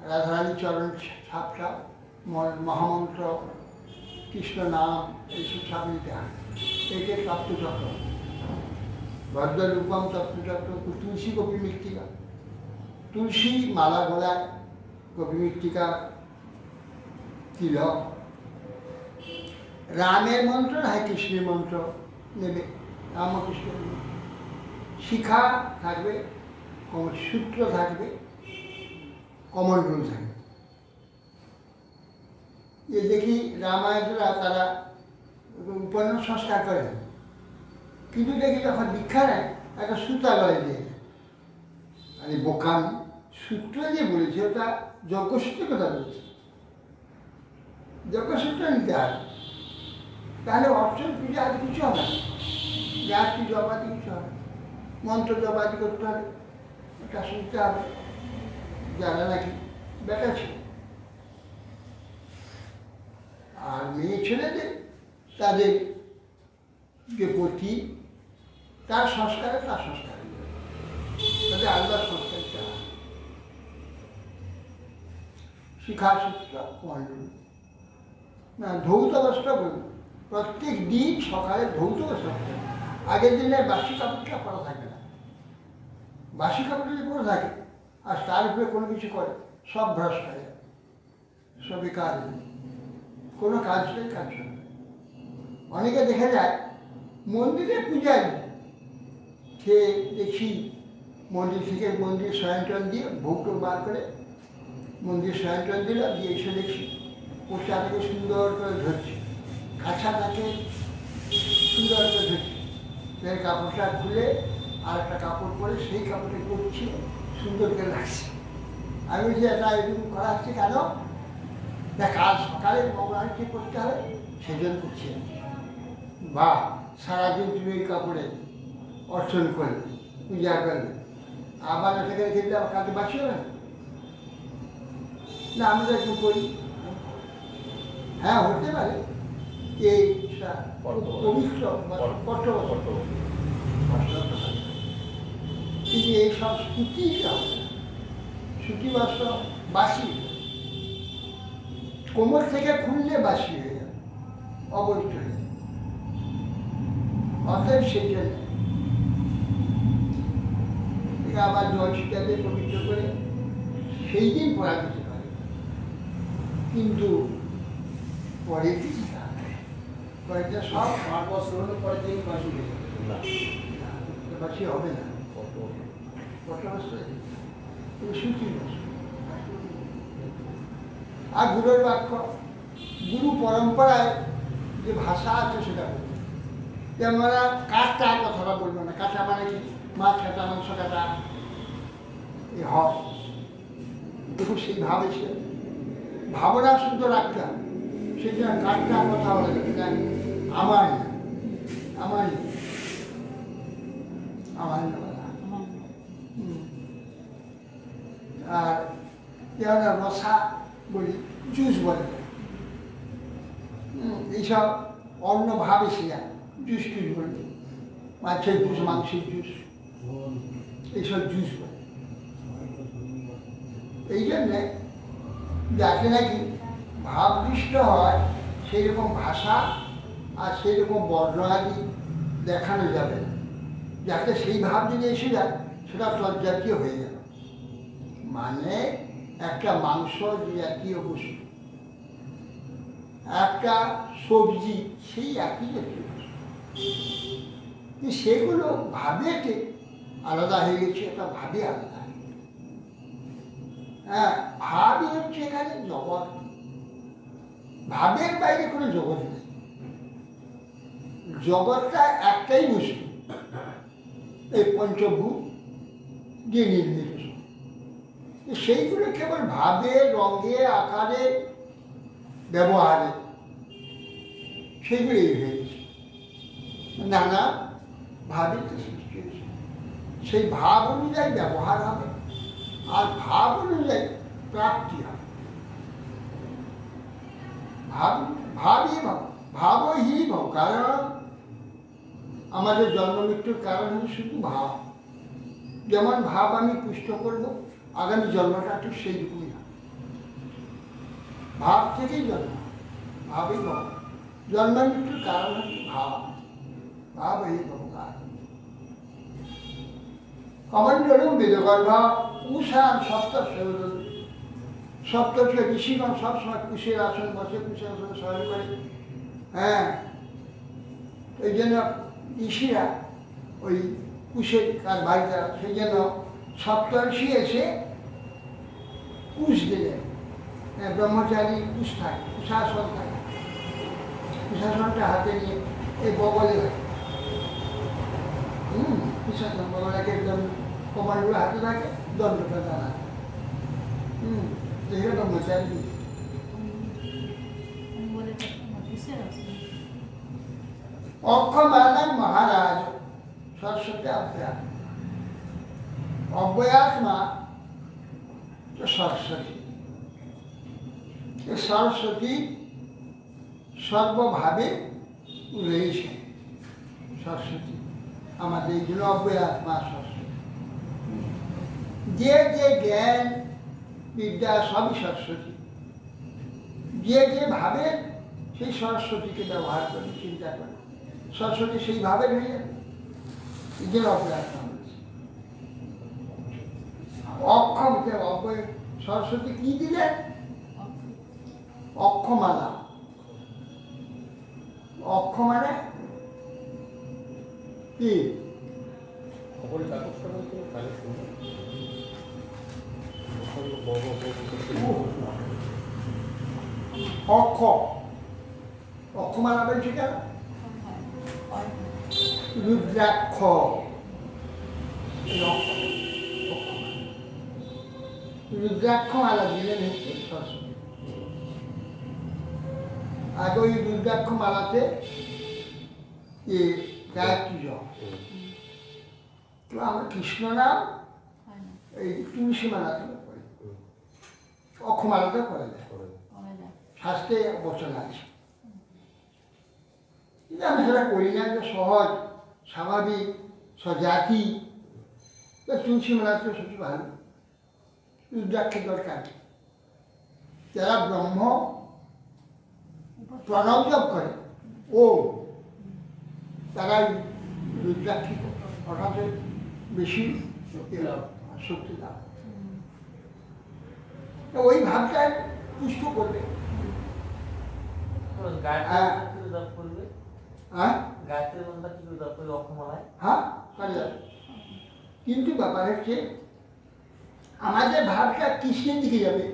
রাধারানী চরণ ছাপ ছাপ মহামন্ত্র কৃষ্ণ নাম এইসব ছাপ নিতে হয়। একে তত্ত্বচক্র, ভদ্ররূপম তত্ত্বচক্র, তুলসী গোপী মৃত্তিকা, তুলসী মালা গলায়, গোপী মৃত্তিকা তিলক, রামের মন্ত্র না হয় কৃষ্ণের মন্ত্র নেবে, রামকৃষ্ণ শিখা থাকবে, সূত্র থাকবে, কমণ্ডল থাকবে। এ দেখি রামায়ণরা তারা উপন্ন সংস্কার করে না, কিন্তু দেখি যখন দীক্ষা নেয় একটা সুতা গলায় দিয়ে দেয়। আরে বোকান, সূত্র যে বলেছে ওটা যজ্ঞসূত্রের কথা বলেছে, যজ্ঞসূত্র নিতে হবে, তাহলে অর্চন পূজা আর কিছু হবে না, গাছটি জবাদি কিছু হবে, মন্ত্র জবাদি করতে হবে, ওটা শুনতে হবে। যারা নাকি বেটা ছিল আর মেয়ে ছেলেদের, তাদের যে পতি তার সংস্কারে তার সংস্কার, তাদের আলাদা সংস্কারটা শিখা সূত্র মণ্ডল না, ধৌত বস্ত্র বলুন, প্রত্যেক দিন সকালে ধৌত বস্ত্র। আগের দিনে বাসি কাপড়টা পরা থাকে না, বাসি কাপড় যদি পরে থাকে আর তার উপরে কোনো কিছু করে সব ভ্রষ্ট হয়ে যাবে, সবই কাজ কোনো কাজ নেই, কাজ হবে। অনেকে দেখা যায় মন্দিরে পূজায় সে দেখি মন্দির থেকে মন্দির শয়নটন দিয়ে ভোগ বার করে মন্দির শয়নটন দিল, দিয়ে এসে দেখছি পোশাকটাকে সুন্দর করে ধরছে, কাছাটাকে সুন্দর করে ধরছে, এর কাপড়টা খুলে আর একটা কাপড় পরে সেই কাপড়টা করছে, সুন্দর করে রাখছে। আমি বলছি এটা এরকম করা হচ্ছে কেন? না কাল সকালে মঙ্গলারতি করতে হবে সেজন্য করছি। বা সারাদিন তুমি এই কাপড়ে অর্চন করলে, পূজা করলে, আবার এটাকে রেখে দিলে আবার কালকে বাঁচি হবে না, আমি তো একটু করি। হ্যাঁ হতে পারে এইটা পবিত্র কিন্তু এইসব সুতিটা সুতি বস্ত্র বাসি, কোমর থেকে খুললে বাসি হয়ে যাবে, অবৈধ হয়ে যাবে। অতএব সেই জন্য আবার জল ছিটাতে পবিত্র করে সেই দিন পড়া যেতে পারে, কিন্তু পরের দিন কয়েকটা সব 5 বছর হলে পরের দিন বাসি হয়ে যাবে, বাসি হবে না। কত বছর সুতি বছর। আর গুরুর বাক্য, গুরু পরম্পরায় যে ভাষা আছে সেটা বলবে, যে আমরা কাঠটা কথাটা বলবো না, কাঁচা মানে কি মাছ কাটা, মাংস কাটা, এ হয় দেখুন সেই ভাবে সে ভাবনা শুদ্ধ রাখতে হবে, সেটা কাঠটা কথা বলে না, আমার না, আমার আমার না। আর যেমন রসা বলি, জুস বলে, এইসব অন্য ভাবে সে যায়, জুস টুস বলবে, মাছের জুস, মাংসের জুস, এইসব জুস বলে। এই জন্যে যাতে নাকি ভাবদৃষ্ট হয় সেই রকম ভাষা আর সেই রকম বর্ণ আদি দেখানো যাবে না, যাতে সেই ভাব যদি এসে যায় সেটা তজ্জাতীয় হয়ে যাবে। মানে একটা মাংস জাতীয় বস্তু, একটা সবজি সেই একই জাতীয় বস্তু, সেগুলো ভাবেতে আলাদা হয়ে গেছে, এটা ভাবে আলাদা। হ্যাঁ, ভাবই হচ্ছে এখানে জগৎ, ভাবের বাইরে কোনো জগৎ নেই। জগৎটা একটাই বস্তু, এই পঞ্চভূত দিয়ে নির্মিত, সেইগুলো কেবল ভাবে, রঙে, আকারে, ব্যবহারে সেগুলোই হয়ে গেছে, নানা ভাবে তো সৃষ্টি হয়েছে। সেই ভাব অনুযায়ী ব্যবহার হবে আর ভাব অনুযায়ী প্রাপ্তি হবে। ভাবই ভাব, ভাবই ভাব, কারণ আমাদের জন্ম মৃত্যুর কারণ হচ্ছে শুধু ভাব। যেমন ভাব আমি পুষ্ট করবো, আগামী জন্মটা ঠিক সেই রকমই হবে। ভাব থেকেই জন্ম, ভাবই ভব। জন্ম মৃত্যুর কারণ হচ্ছে ভাব, ভাব এই ভবকার। কমণ্ডলম বেদগর্ভ উষার সপ্ত সেবন। সপ্তর্ষি ঋষিগণ সবসময় কুশের আসন বসে, কুশের আসন স্মরণ করে। হ্যাঁ, এই জন্য ঋষিরা ওই কুশের কার বাড়িতে, সেই জন্য সপ্তর্ষি এসে কুশ দিলেন। হ্যাঁ, ব্রহ্মচারী কুশ থাকে, কুশাসন থাকে, কুশাসনটা হাতে নিয়ে এই বগলে থাকে। কুশাসন বগলাকে একদম কমান্ডগুলো হাতে থাকে, দণ্ডটা দাঁড়া। এটা ব্রহ্মচারী। অক্ষমালা মহারাজ সরস্বতী অব্যাস। অব্যয়াস মা তো সরস্বতী। সরস্বতী সর্বভাবে রয়েছে। সরস্বতী আমাদের এই জন্য অব্যয়াস মা সরস্বতী। যে যে জ্ঞান বিদ্যা সবই সরস্বতী। যে যে ভাবে সেই সরস্বতীকে ব্যবহার করে, চিন্তা করে, সরস্বতী সেইভাবে হয়ে যাবে। এই জন্য অব্যয়াস মা বলছে। অক্ষম অব্যয় সরস্বতী কি দিলেন? অক্ষমালা। অক্ষ মানে কি? অক্ষ, অক্ষমালা বলছে কেন? রুদ্রাক্ষ। রুদ্রাক্ষ মালা দিলেন হচ্ছে সরস্বতী। আগে ওই রুদ্রাক্ষ মালাতে গায়ত্রী জপ। তো আমরা কৃষ্ণ নাম এই তুলসী মালাতে করি, অক্ষমালাতে করে দেয়, শাস্ত্রে বচন আছে। কিন্তু আমি সেটা করি না, যে সহজ স্বাভাবিক স্বজাতি। তুলসী মালাতে সত্যি ভালো, রুদ্রাক্ষের দরকার। যারা ব্রহ্ম প্রণব জপ করে ও তারা রুদ্রাক্ষী অর্থাৎ বেশি শক্তি লাভ। ওই ভাবটা পুষ্ট করবে। হ্যাঁ, কিন্তু ব্যাপার হচ্ছে আমাদের ভাবটা কৃষ্ণের দিকে যাবে,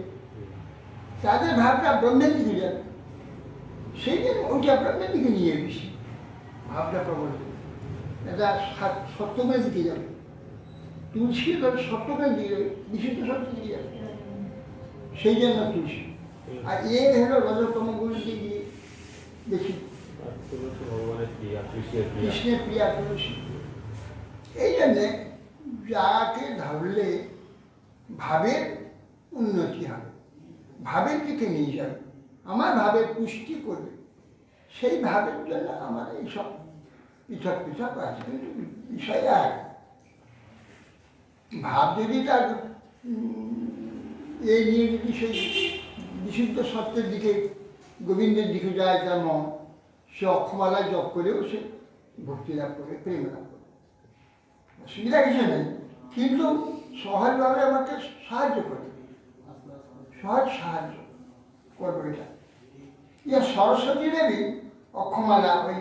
তাদের ভাবটা ব্রহ্মের দিকে যাবে। সেই জন্য ওইটা ব্রহ্মের দিকে নিয়ে বেশি ভাবটা প্রবল। এটা সত্যমের দিকে যাবে, তুলসী সত্যমের দিকে যাবে, বিশুদ্ধ সত্যের দিকে যাবে। সেই জন্য তুলসী। আর এ হলো রজতম গুলির দিকে বেশি, কৃষ্ণের প্রিয়া তুলসী। এই জন্যে যাকে ধরলে ভাবের উন্নতি হবে, ভাবের দিকে নিয়ে যাবে, আমার ভাবের পুষ্টি করবে, সেই ভাবের জন্য আমার এইসব পৃথক পৃথক আছে। কিন্তু বিষয় এক, ভাব যদি তার এই নিয়ে যদি সেই বিশুদ্ধ সত্যের দিকে, গোবিন্দের দিকে যায়, তার মন, সে অক্ষমালায় জপ করেও সে ভক্তি লাভ করে, প্রেম লাভ করে, অসুবিধা কিছু নেই। কিন্তু সহজভাবে আমাকে সাহায্য করে, সহজ সাহায্য করবো। এটা সরস্বতী দেবী অক্ষমালা, ওই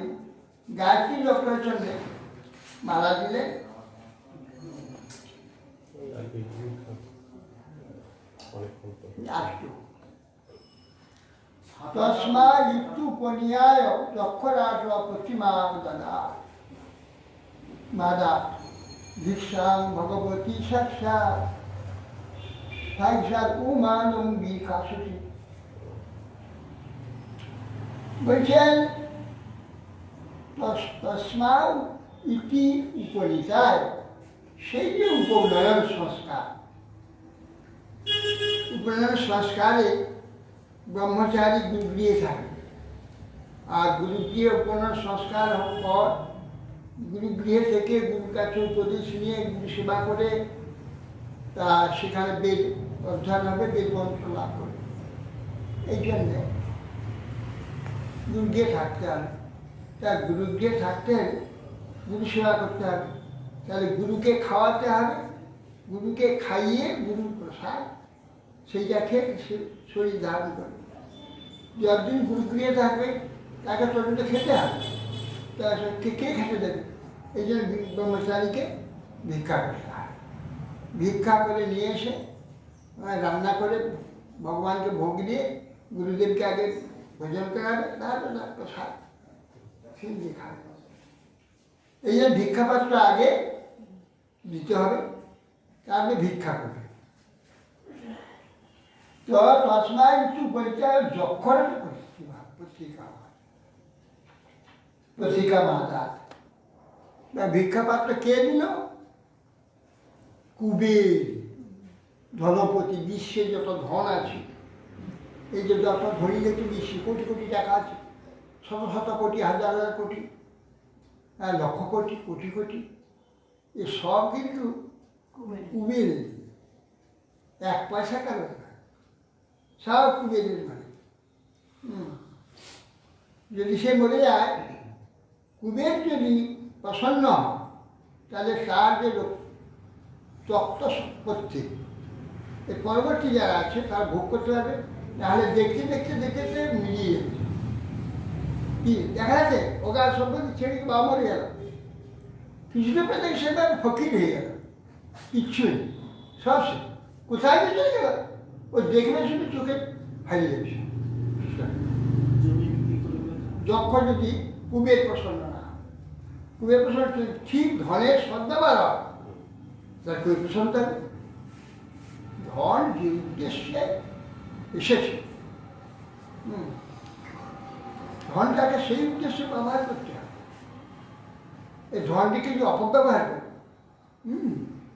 গায়ত্রী জপের জন্য মালা দিলে তস্মা ইত্যু উপনিয়ায় যক্ষরাজ প্রতিমা দাদা মাদা দীক্ষাং ভগবতী সাক্ষাৎ সাক্ষাৎ উমানং বিকাশতি। বলছেন তস্মা ইতি উপনিতায়, সেই যে উপনয়ন সংস্কার, উপনয়ন সংস্কারে ব্রহ্মচারী গুরুগৃহে থাকে। আর গুরুগৃহে উপনয়ন সংস্কার হওয়ার পর গুরুগৃহে থেকে গুরুর কাছে উপদেশ নিয়ে গুরু সেবা করে তা সেখানে বেদ অধ্যয়ন হবে, বেদ মন্ত্র লাভ করে। এই জন্যে গুরুকে থাকতে হবে। তা গুরুকে থাকতে হলে গুরু সেবা করতে হবে, তাহলে গুরুকে খাওয়াতে হবে, গুরুকে খাইয়ে গুরুর প্রসাদ সেইটা খেয়ে সে শরীর ধারণ করবে। যতদিন গুরু ক্রিয়া থাকবে তাকে ততদিন তো খেতে হবে, তা কে খেতে দেবে? এই জন্য ব্রহ্মচারীকে ভিক্ষা করতে হয়। ভিক্ষা করে নিয়ে এসে রান্না করে ভগবানকে ভোগ দিয়ে গুরুদেবকে আগে ভোজন করাবে, তারপরে তার প্রসাদ সেই দিয়ে খাবে। এই জন্য ভিক্ষাপাত্র আগে দিতে হবে, তারপরে ভিক্ষা করবে। তো তসমায় একটু পরিচয় যক্ষর পত্রিকা মাতা ভিক্ষাপাত্র কে দিল? কুবের, ধনপতি। বিশ্বে যত ধন আছে, এই যে যত ধনী দেখি বিশ্বে কোটি কোটি টাকা আছে, শত শত কোটি, হাজার হাজার কোটি, লক্ষ কোটি, কোটি কোটি, এ সব কিন্তু কুবের, এক পয়সা কারো না, সব কুবেরের মানে। যদি সে মরে যায়, কুবের যদি প্রসন্ন হয়, তাহলে তার যে তক্ত সম্পত্তি এর পরবর্তী যারা আছে তার ভোগ করতে হবে, নাহলে দেখতে দেখতে দেখতে দেখতে মিলিয়ে যাবে। কি দেখা যাচ্ছে? ওগা সম্পত্তি ছেড়ে বা মরে গেল, কিছুটা পেতে সেটা ফকির হয়ে গেল, কিচ্ছু নেই, সব সে কোথায় চলে গেল? ও দেখবে শুধু চোখে হারিয়ে যাবে। যক্ষ যদি কুবের প্রসন্ন না, কুবের প্রসন্ন ঠিক ধনের সদ্ব্যবহার হয়, তার কুবের প্রসন্ন থাকবে। ধন যে উদ্দেশ্যে এসেছে, ধনটাকে সেই উদ্দেশ্যে ব্যবহার করতে হবে। এই ধনটিকে যে অপব্যবহার করে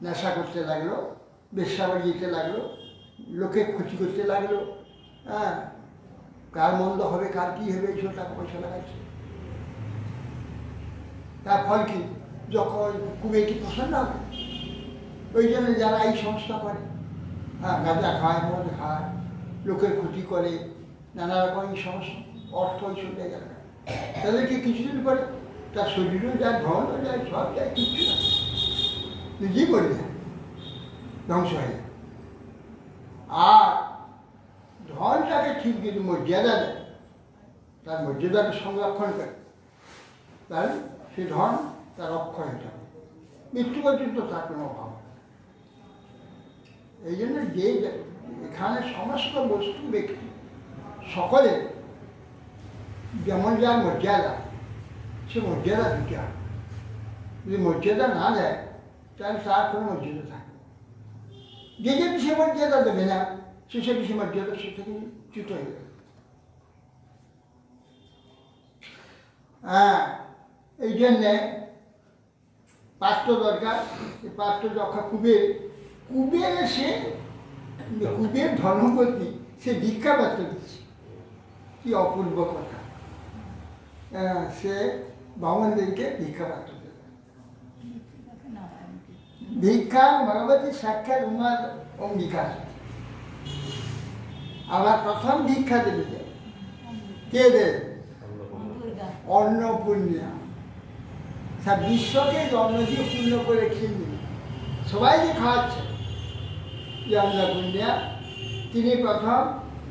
নেশা করতে লাগলো, বেশ্যাবাড়ি যেতে লাগলো, লোকের ক্ষতি করতে লাগলো, হ্যাঁ, কার মন্দ হবে, কার কী হবে, এইসব টাকা পয়সা লাগাচ্ছে। তার ফল কি? যখন কুবের কি প্রসন্ন হবে? ওই জন্য যারা এই সংস্থা করে, হ্যাঁ, গাঁজা খায়, মদ খায়, লোকের ক্ষতি করে, নানা রকম এই সমস্ত অর্থ এইসব জায়গা, তাদেরকে কিছুদিন পরে তার শরীরও যায়, ধনও যায়, সব যায়, কিচ্ছু না, নিজেই করে যায়, ধ্বংস হয়ে যায়। আর ধনটাকে ঠিক যদি মর্যাদা দেয়, তার মর্যাদাকে সংরক্ষণ করে, তাহলে সে ধন তার অক্ষয় হয়ে যাবে, মৃত্যু পর্যন্ত তার কোনো অভাব। এই জন্য যে এখানে সমস্ত বস্তু ব্যক্তি সকলে যেমন যার মর্যাদা, সে মর্যাদা দিতে হবে। যদি মর্যাদা না দেয়, তাহলে তার কোনো মর্যাদা থাকে। যে যে সে মর্যাদা দেবে না, সে মর্যাদা সে থেকে চ্যুত হয়ে যাবে। হ্যাঁ, এই জন্যে পাত্র দরকার। এই পাত্র যখন কুবের এসে, কুবের ধর্মপতি সে ভিক্ষা পাত্র দিচ্ছে, কি অপূর্ব কথা। সে বামনদেরকে ভিক্ষা পাত্র দেবে। ভিক্ষা ভগবতী সাক্ষাৎ উমার অঙ্গীকার। আবার প্রথম ভিক্ষা দেবে কে দেবে? অন্নপূর্ণা। সব বিশ্বকে অন্ন দিয়ে পূর্ণ করে খেয়ে দিল, সবাইকে খাওয়াচ্ছে যে অন্নপূর্ণা। তিনি প্রথম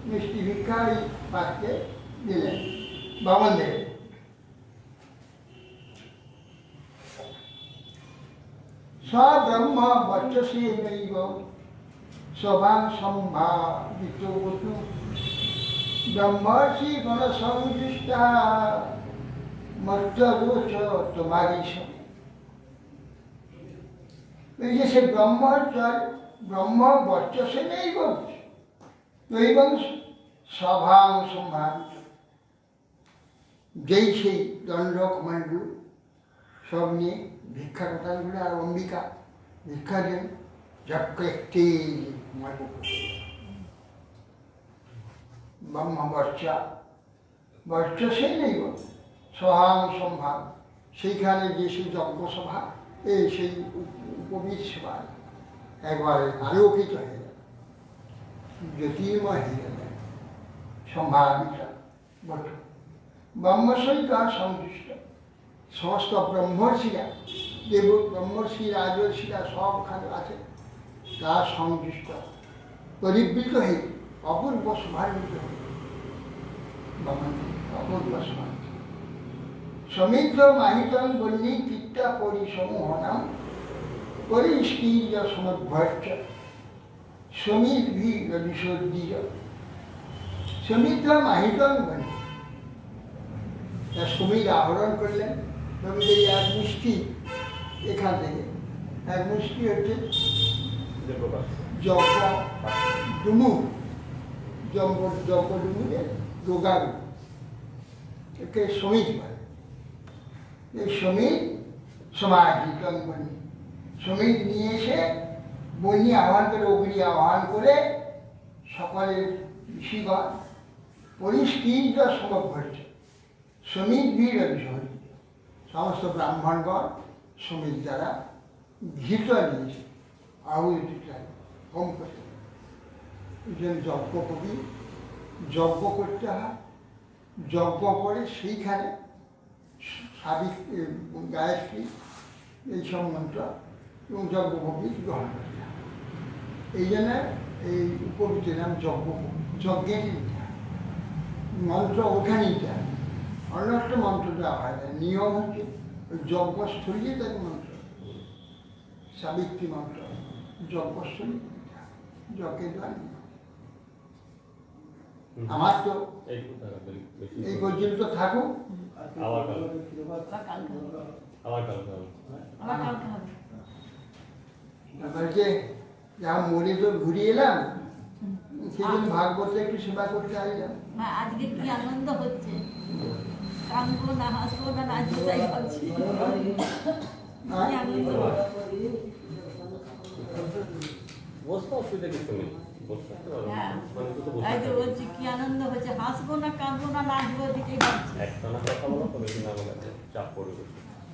মিষ্টি ভিক্ষা ওই পাত্রে দিলেন বামনদের। ব্রহ্ম বর্চসে নৈব সভাং সম্ভাবিত বতু ব্রহ্মর্ষি গণসংযুষ্টা মর্যদোষ তোমারই সঙ্গে। এই যে সে ব্রহ্ম বর্চসে নৈব নৈবং সভাং সম্ভাবিত, যেই সেই দণ্ড কমান্ডু সব নিয়ে ভিক্ষা কথাগুলো, আর অম্বিকা ভিক্ষা দেন যজ্ঞ একটি ব্রহ্ম বর্চসে নৈব সভাং সম্ভাব। সেইখানে যে সেই যজ্ঞসভা, এই সেই উপবীত সভায় একবারে আলোকিত হয়ে গেল, জ্যোতির্ময় হয়ে গেল, সম্ভাবিত বটু ব্রহ্মসহিত সংযুষ্ট সমস্ত ব্রহ্মর্ষিরা দেব ব্রহ্মর্ষি রাজর্ষিরা সবখানে আছে তার সংযুষ্ট পরিবৃত হয়ে অপূর্ব শোভান্বিত হয়ে অপূর্ব শোভান্বিত সমৃদ্ধ মাহিতং বন্যী চিত্তা পরিসমূহনাম পরিষ্কীর্য সমভ্যর্চ সমীর্ভি বিশোদ্দীয় সমৃদ্ধ মাহিতং বন্যী সমীর আহরণ করলেন রবীন্দ্র এক মুষ্টি এখান থেকে এক মুষ্টি হচ্ছে যজ্ঞ ডুমুর যজ্ঞ ডুমুরের রোগারু একে সমীর বলে এই সমীর সমাহিতং বন্যী সমীর নিয়ে এসে বন্যী আহ্বান করে অগ্নি আহ্বান করে সকলের ঋষিগণ পরিষ্কৃত সমভ্যর্চ সমীর বীর অভিষেক সমস্ত ব্রাহ্মণগণ সমীর দ্বারা ঘৃত নিয়েছে আহুতি হোম করতে এই জন্য যজ্ঞ কবি যজ্ঞ করতে হয় যজ্ঞ করে সেইখানে গায়ত্রী এইসব মন্ত্র এবং যজ্ঞ কবি গ্রহণ করতে হয় এই জন্য এই উপবীতের নাম যজ্ঞ যজ্ঞের মন্ত্র ওখানে নিতে হয় অন্য একটা মন্ত্র দেওয়া হয় না নিয়ম হচ্ছে ওই যজ্ঞস্থলী তাকে মন্ত্র সাবিত্রী মন্ত্র যজ্ঞস্থলী যজ্ঞের দ্বার আমার তো এই পর্যন্ত থাকুক যে যা মরে তো ঘুরে এলাম সেই জন্য ভাগবত একটু সেবা করতে আসলাম আজকে কি আনন্দ হচ্ছে কাঁদবো না হাসবো না নাচবো তাই ভাবছি বসতে অসুবিধা কিছু নেই তাই তো বলছি কি আনন্দ হচ্ছে হাসবো না কাঁদবো না নাচবো দিকেই ভাবছি একটানা কথা বলো তবে কি না বলে চাপ পড়বে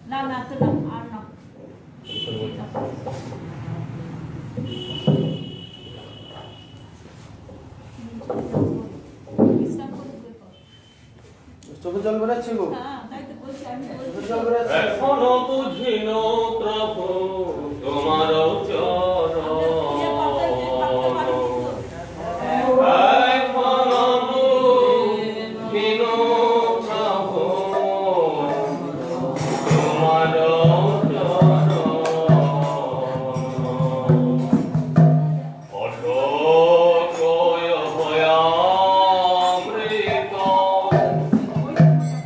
না না তো না আর না বিশ্রাম করে চোখে জল বেড়াচ্ছে গো হ্যাঁ তাই তো বলছি আমি বলছি জল বেড়াচ্ছে এখনো বুঝিন প্রভু তোমার চরণ এখনো বুঝিন প্রভু তোমার চরণ অশোকয় ভয়ামৃত সর্ব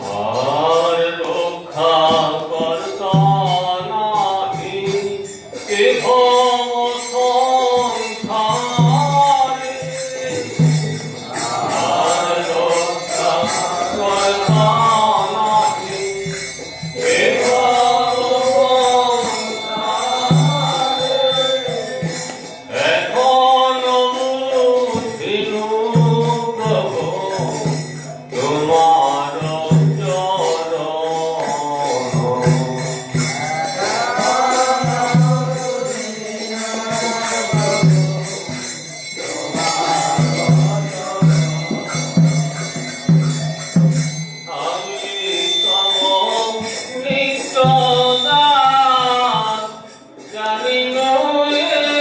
আর রক্ষা কর্তা নাহি কেহ সংসারে। আর রক্ষা কর্তা নাহি কেহ সংসারে। এখনো বুঝিনু প্রভু তোমার চরণ। আমি তব নিত্য দাস, জানিন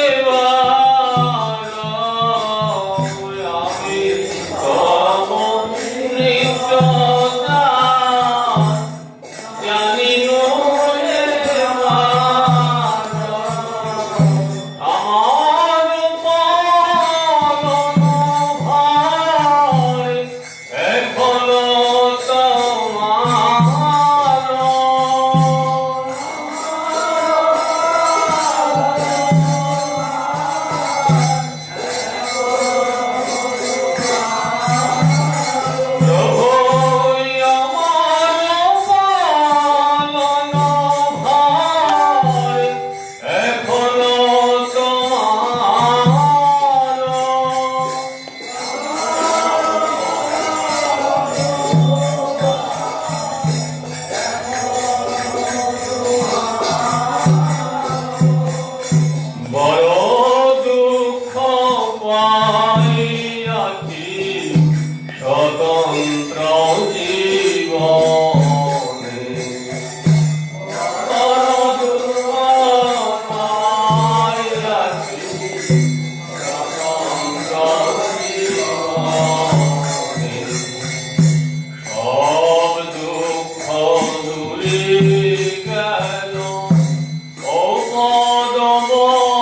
এবার। আমি তব নিত্য দাস, জানিন এবার। আমার পালন ভার এখনো তোমার। প্রভু আমার পালন ভার এখনো তোমার। বড় দুঃখ পাইয়াছি স্বতন্ত্র জীবনে। বড় দুঃখ পাইয়াছি স্বতন্ত্র জীবনে। সব দুঃখ দূরে গেল ও পদ বরণে।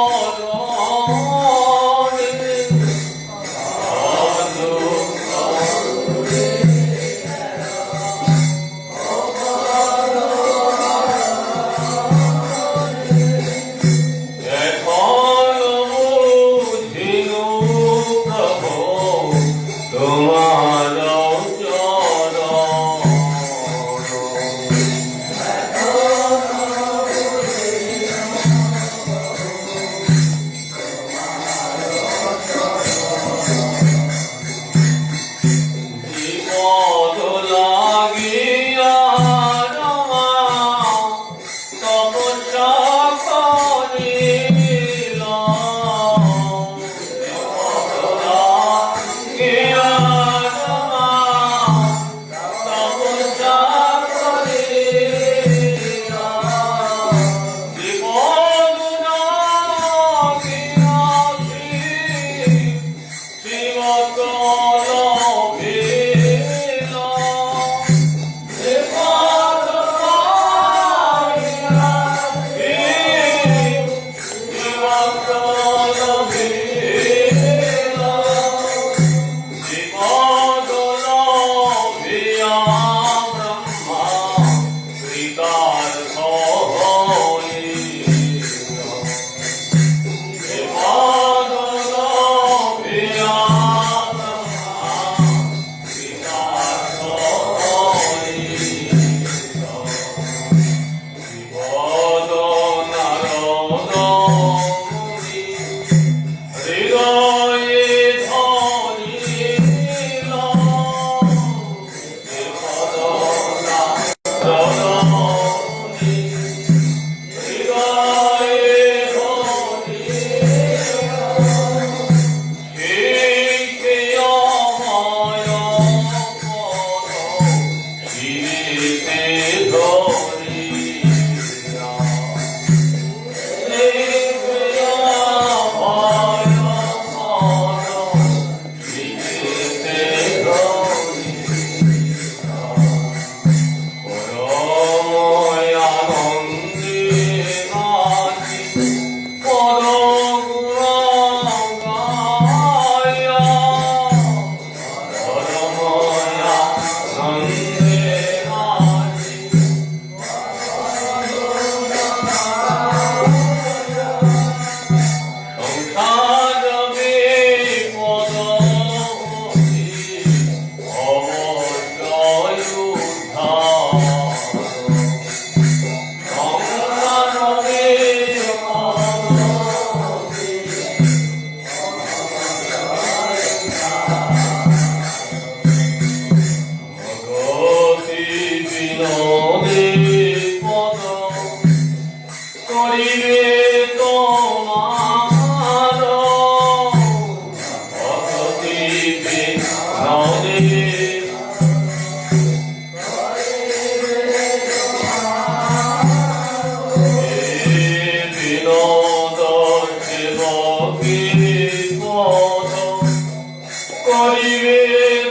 করিবে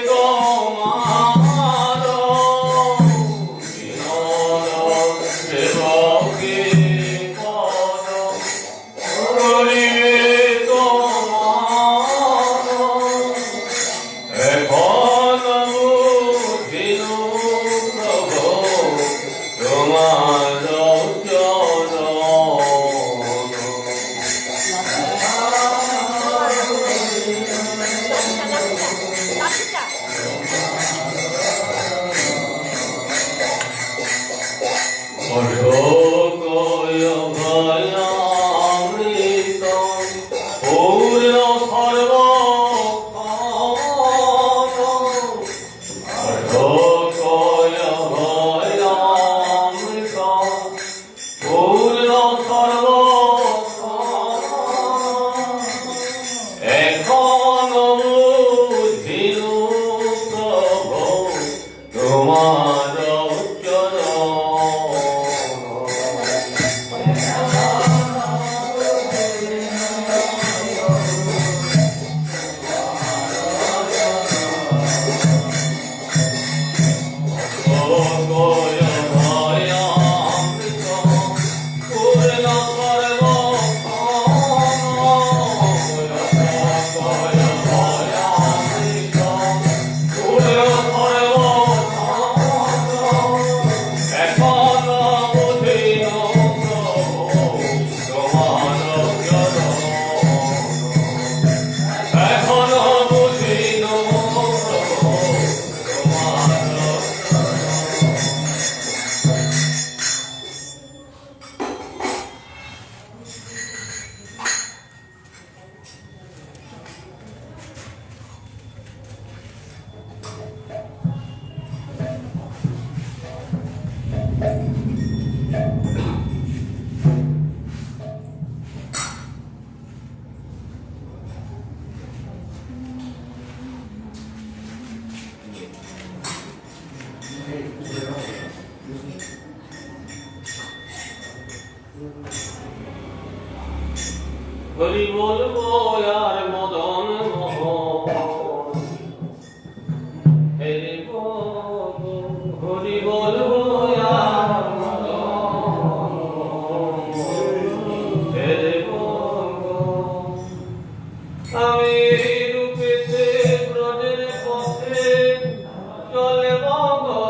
তোমার বিনোদ সেবকে পদ করিবে তোমার এখন বুঝিনু প্রভু তোমার এখন বুঝিনু প্রভু তোমার হরি বলবো আর মদন মোহন হরি বলবো হরি বলবো আর মদন হরি বলবো আমি রূপেতে ব্রজের পথে চলে বগো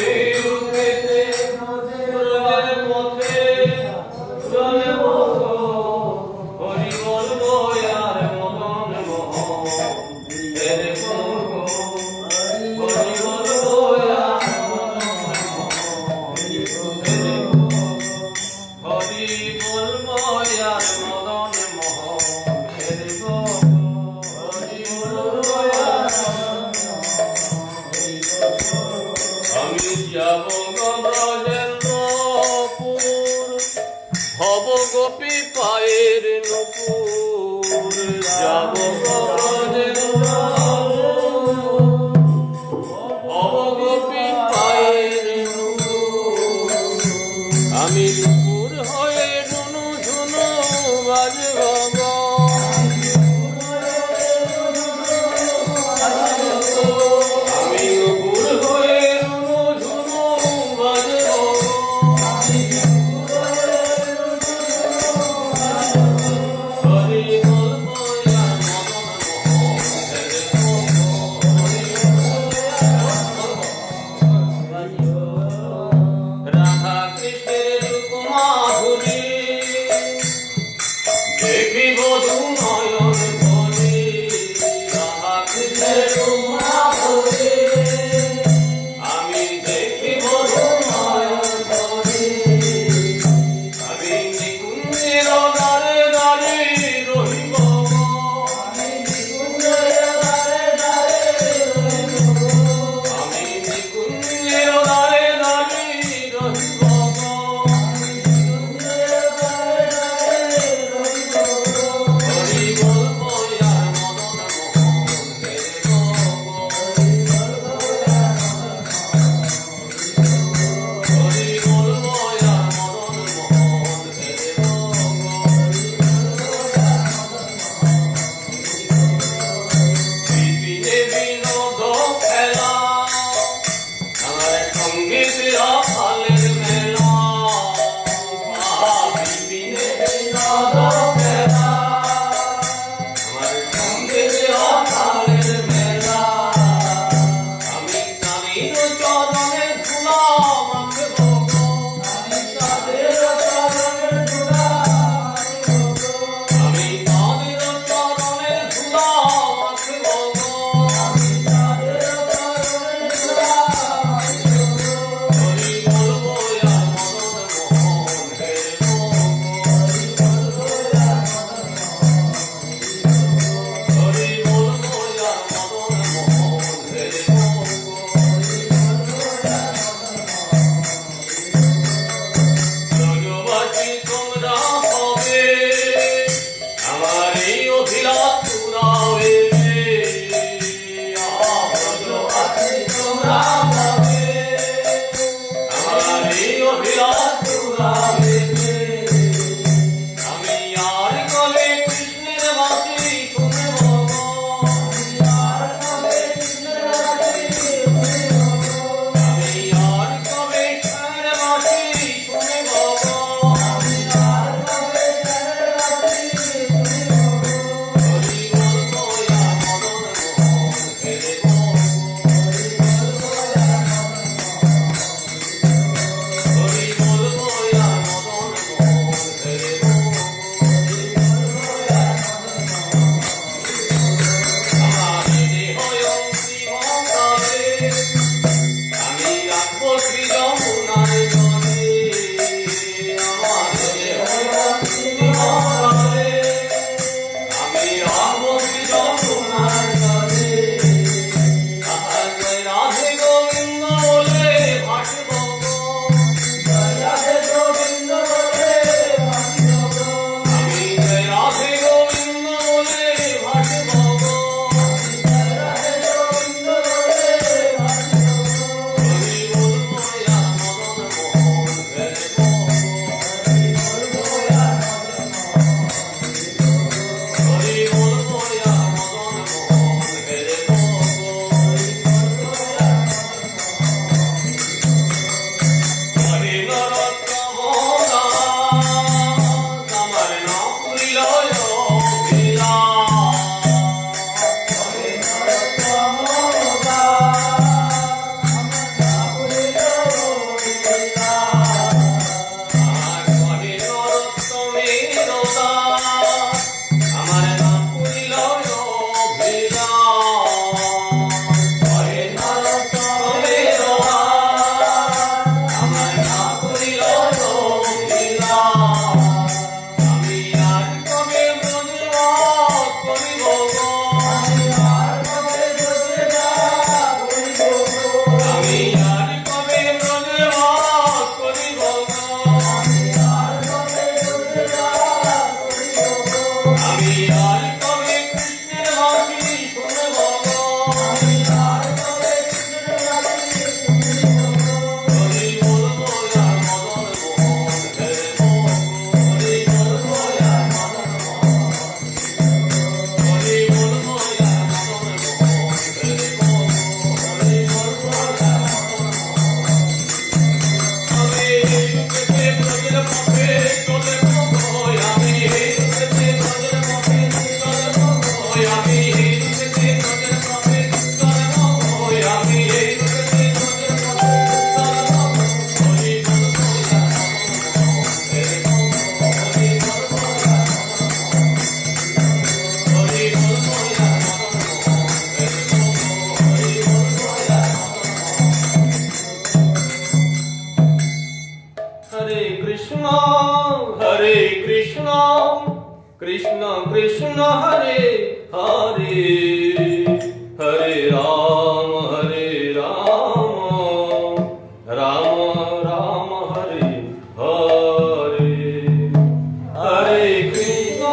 এই রূপেতে ব্রজের পথে চলে বগো হরি বলবো কৃষ্ণ হরে হরে হরে রাম রাম রাম হরে হরে হরে কৃষ্ণ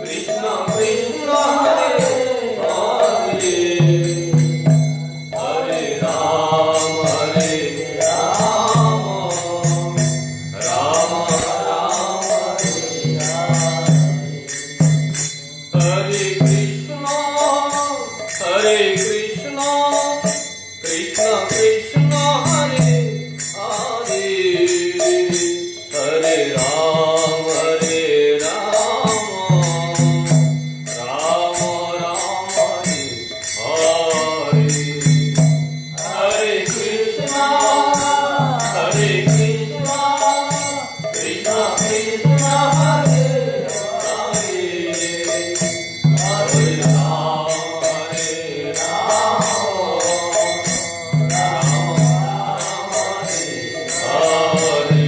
কৃষ্ণ কৃষ্ণ হরে হরে হরে রাম রাম রাম হরে কৃষ্ণ কৃষ্ণ কৃষ্ণ কৃষ্ণ হরে হরে হরে রাম রাম রাম হরে হরে হরে কৃষ্ণ কৃষ্ণ কৃষ্ণ কৃষ্ণ হরে হরে হরে রাম রাম রাম হরে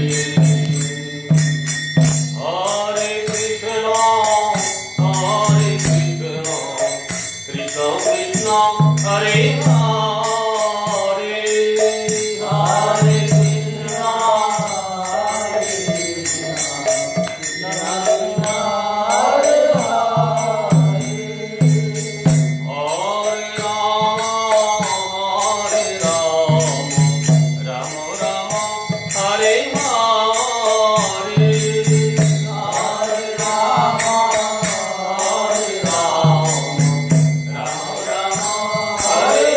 হরে হরে কৃষ্ণ কৃষ্ণ কৃষ্ণ হরে হরে হরে কৃষ্ণ হরে রাম রাম রাম হরে হরে হরে রাম রাম রাম হরে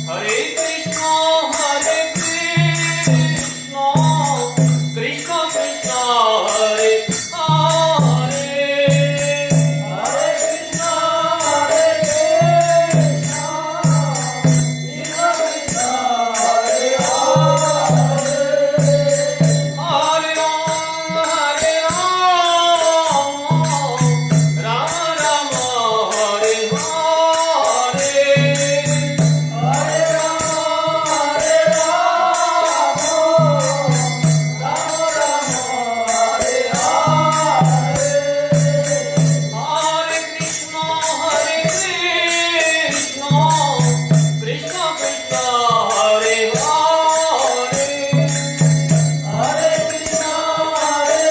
হরে কৃষ্ণ কৃষ্ণ কৃষ্ণ হরে হরে হরে কৃষ্ণ হরে রাম রাম রাম হরে হরে হরে হরে কৃষ্ণ কৃষ্ণ কৃষ্ণ কৃষ্ণ হরে হরে হরে কৃষ্ণ হরে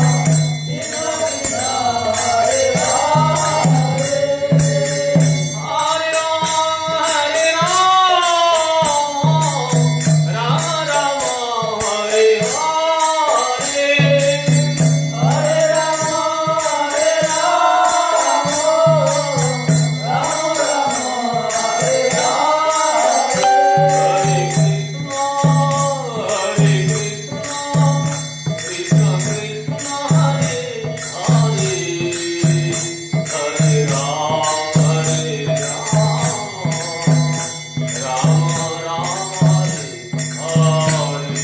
রাম রাম হরে হরে হরে হরে কৃষ্ণ কৃষ্ণ কৃষ্ণ হরে হরে হরে রাম রাম রাম হরে হরে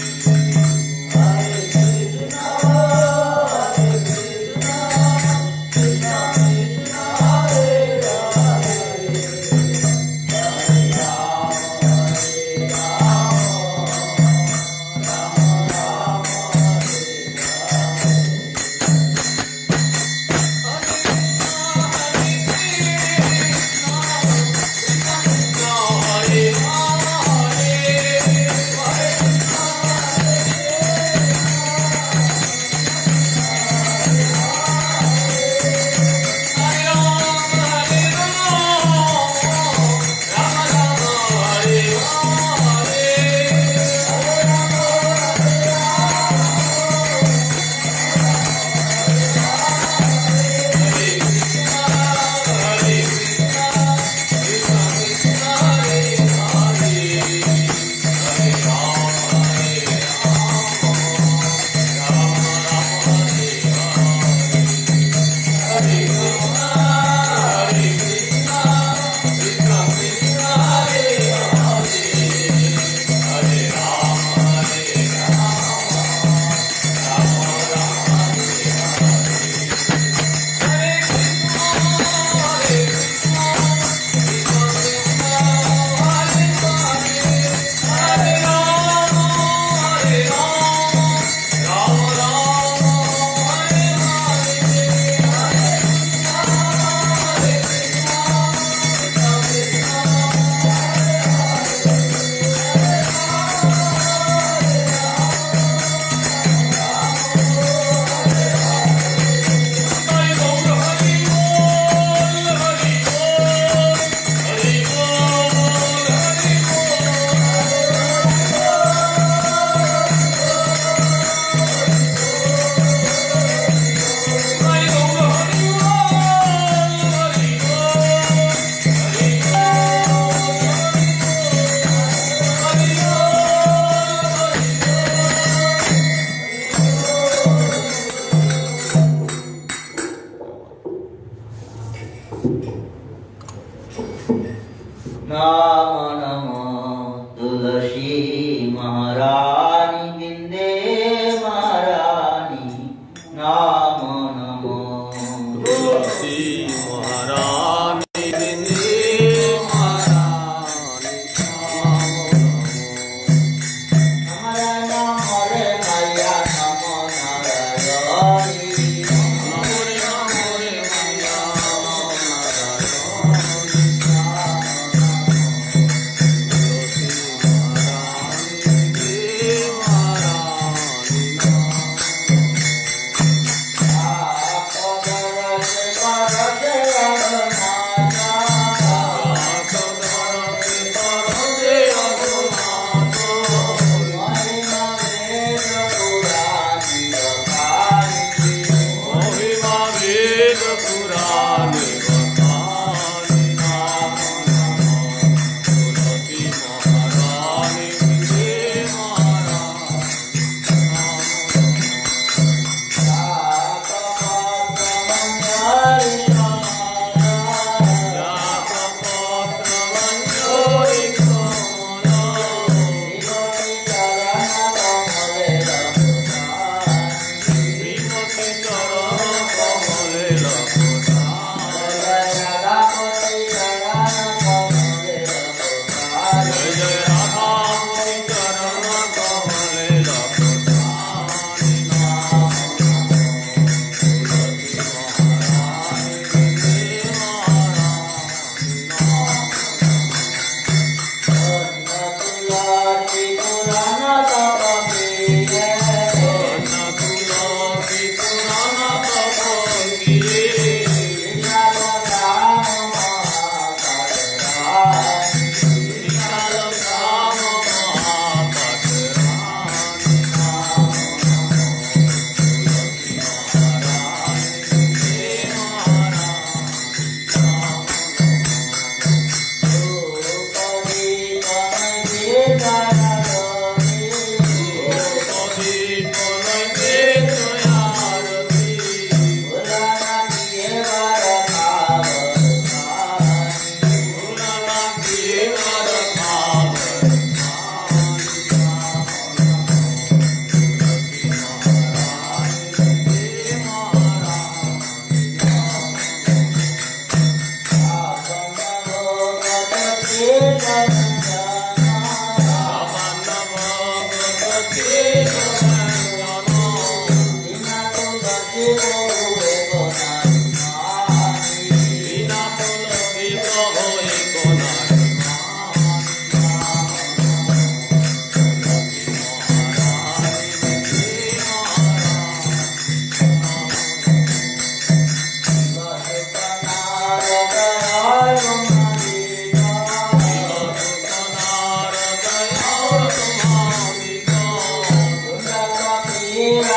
Hare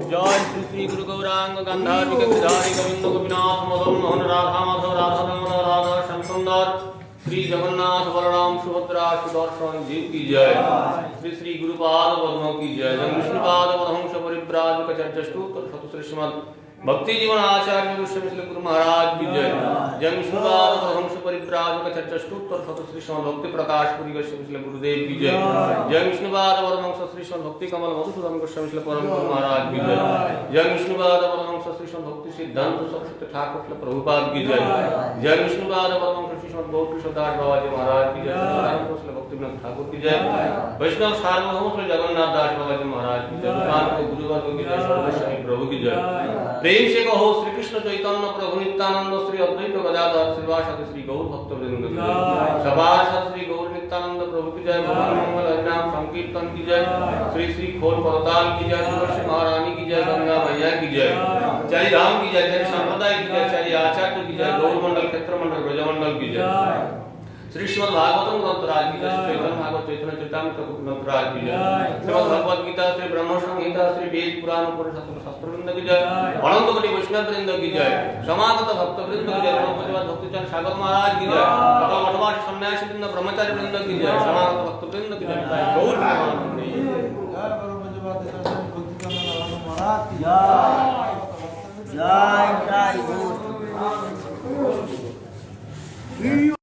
जय श्री श्री गुरु गौरांग गंधार्विक गिरधारी गोविंद गोपीनाथ मदन मोहन राधा माधव राधा रमण राधा श्याम सुंदर श्री जगन्नाथ बलराम सुभद्रा सुदर्शन जी की जय। श्री श्री गुरुपाद पद्म की जय। जय विष्णुपाद पदहंस परिव्राजक चर्चस्तुत शतश्री श्रीमद् भक्ति जीवन आचार्य विश्वमिश्र गुरु महाराज की जय। जय विष्णुपाद पदहंस परिव्राजक चर्चस्तुत शतश्री श्रीमद् भक्ति प्रकाश पुरी विश्वमिश्र गुरुदेव की जय। जय विष्णुपाद पदहंस श्री श्रीमद् भक्ति कमल मधुसूदन विश्वमिश्र परम गुरु महाराज की जय। जय विष्णुपाद पदहंस श्री श्रीमद् भक्ति सिद्धांत सरस्वती ठाकुर श्री प्रभुपाद की जय। जय विष्णुपाद पदहंस श्री श्रीमद् गौरी सदास बाबा जी महाराज की जय। श्री भक्ति विनोद ठाकुर की जय। वैष्णव सार्वभौम श्री जगन्नाथ दास बाबा जी महाराज की जय। कानपुर गुरुवर्ग की जय। सर्वेश्वरी प्रभु की जय। प्रेम से कहो श्री कृष्ण चैतन्य प्रभु नित्यानंद श्री अद्वैत गदाधर श्रीवासादि श्री गौर भक्तवृंद की जय। सभासद श्री गौर नित्यानंद प्रभु की जय। भगवान मंगल हरिनाम संकीर्तन की जय। श्री श्री खोल परताल की जय। तुलसी महारानी की जय। गंगा मैया की जय। चारि धाम की जय। चारि संप्रदाय की जय। चारि आचार्य की जय। गौर मंडल क्षेत्र मंडल ब्रजमंडल की जय। श्री श्रीमद् भागवतम ग्रंथराज की जय। चैतन्य भागवत चैतन्य चरितामृत ग्रंथराज की जय। श्रीमद् भगवद गीता श्री ब्रह्म संहिता श्री वेद पुराण उपनिषद शास्त्रवृंद की जय। अनंत कोटि वैष्णव वृंद की जय। समागत भक्त वृंद की जय। ब्रह्मपतिवाद भक्तिचंद सागर महाराज की जय। सकल मठवासी सन्यासी वृंद ब्रह्मचारी वृंद की जय। समागत भक्त वृंद की जय। गौर प्रेमानंद की जय। जय जय गुरु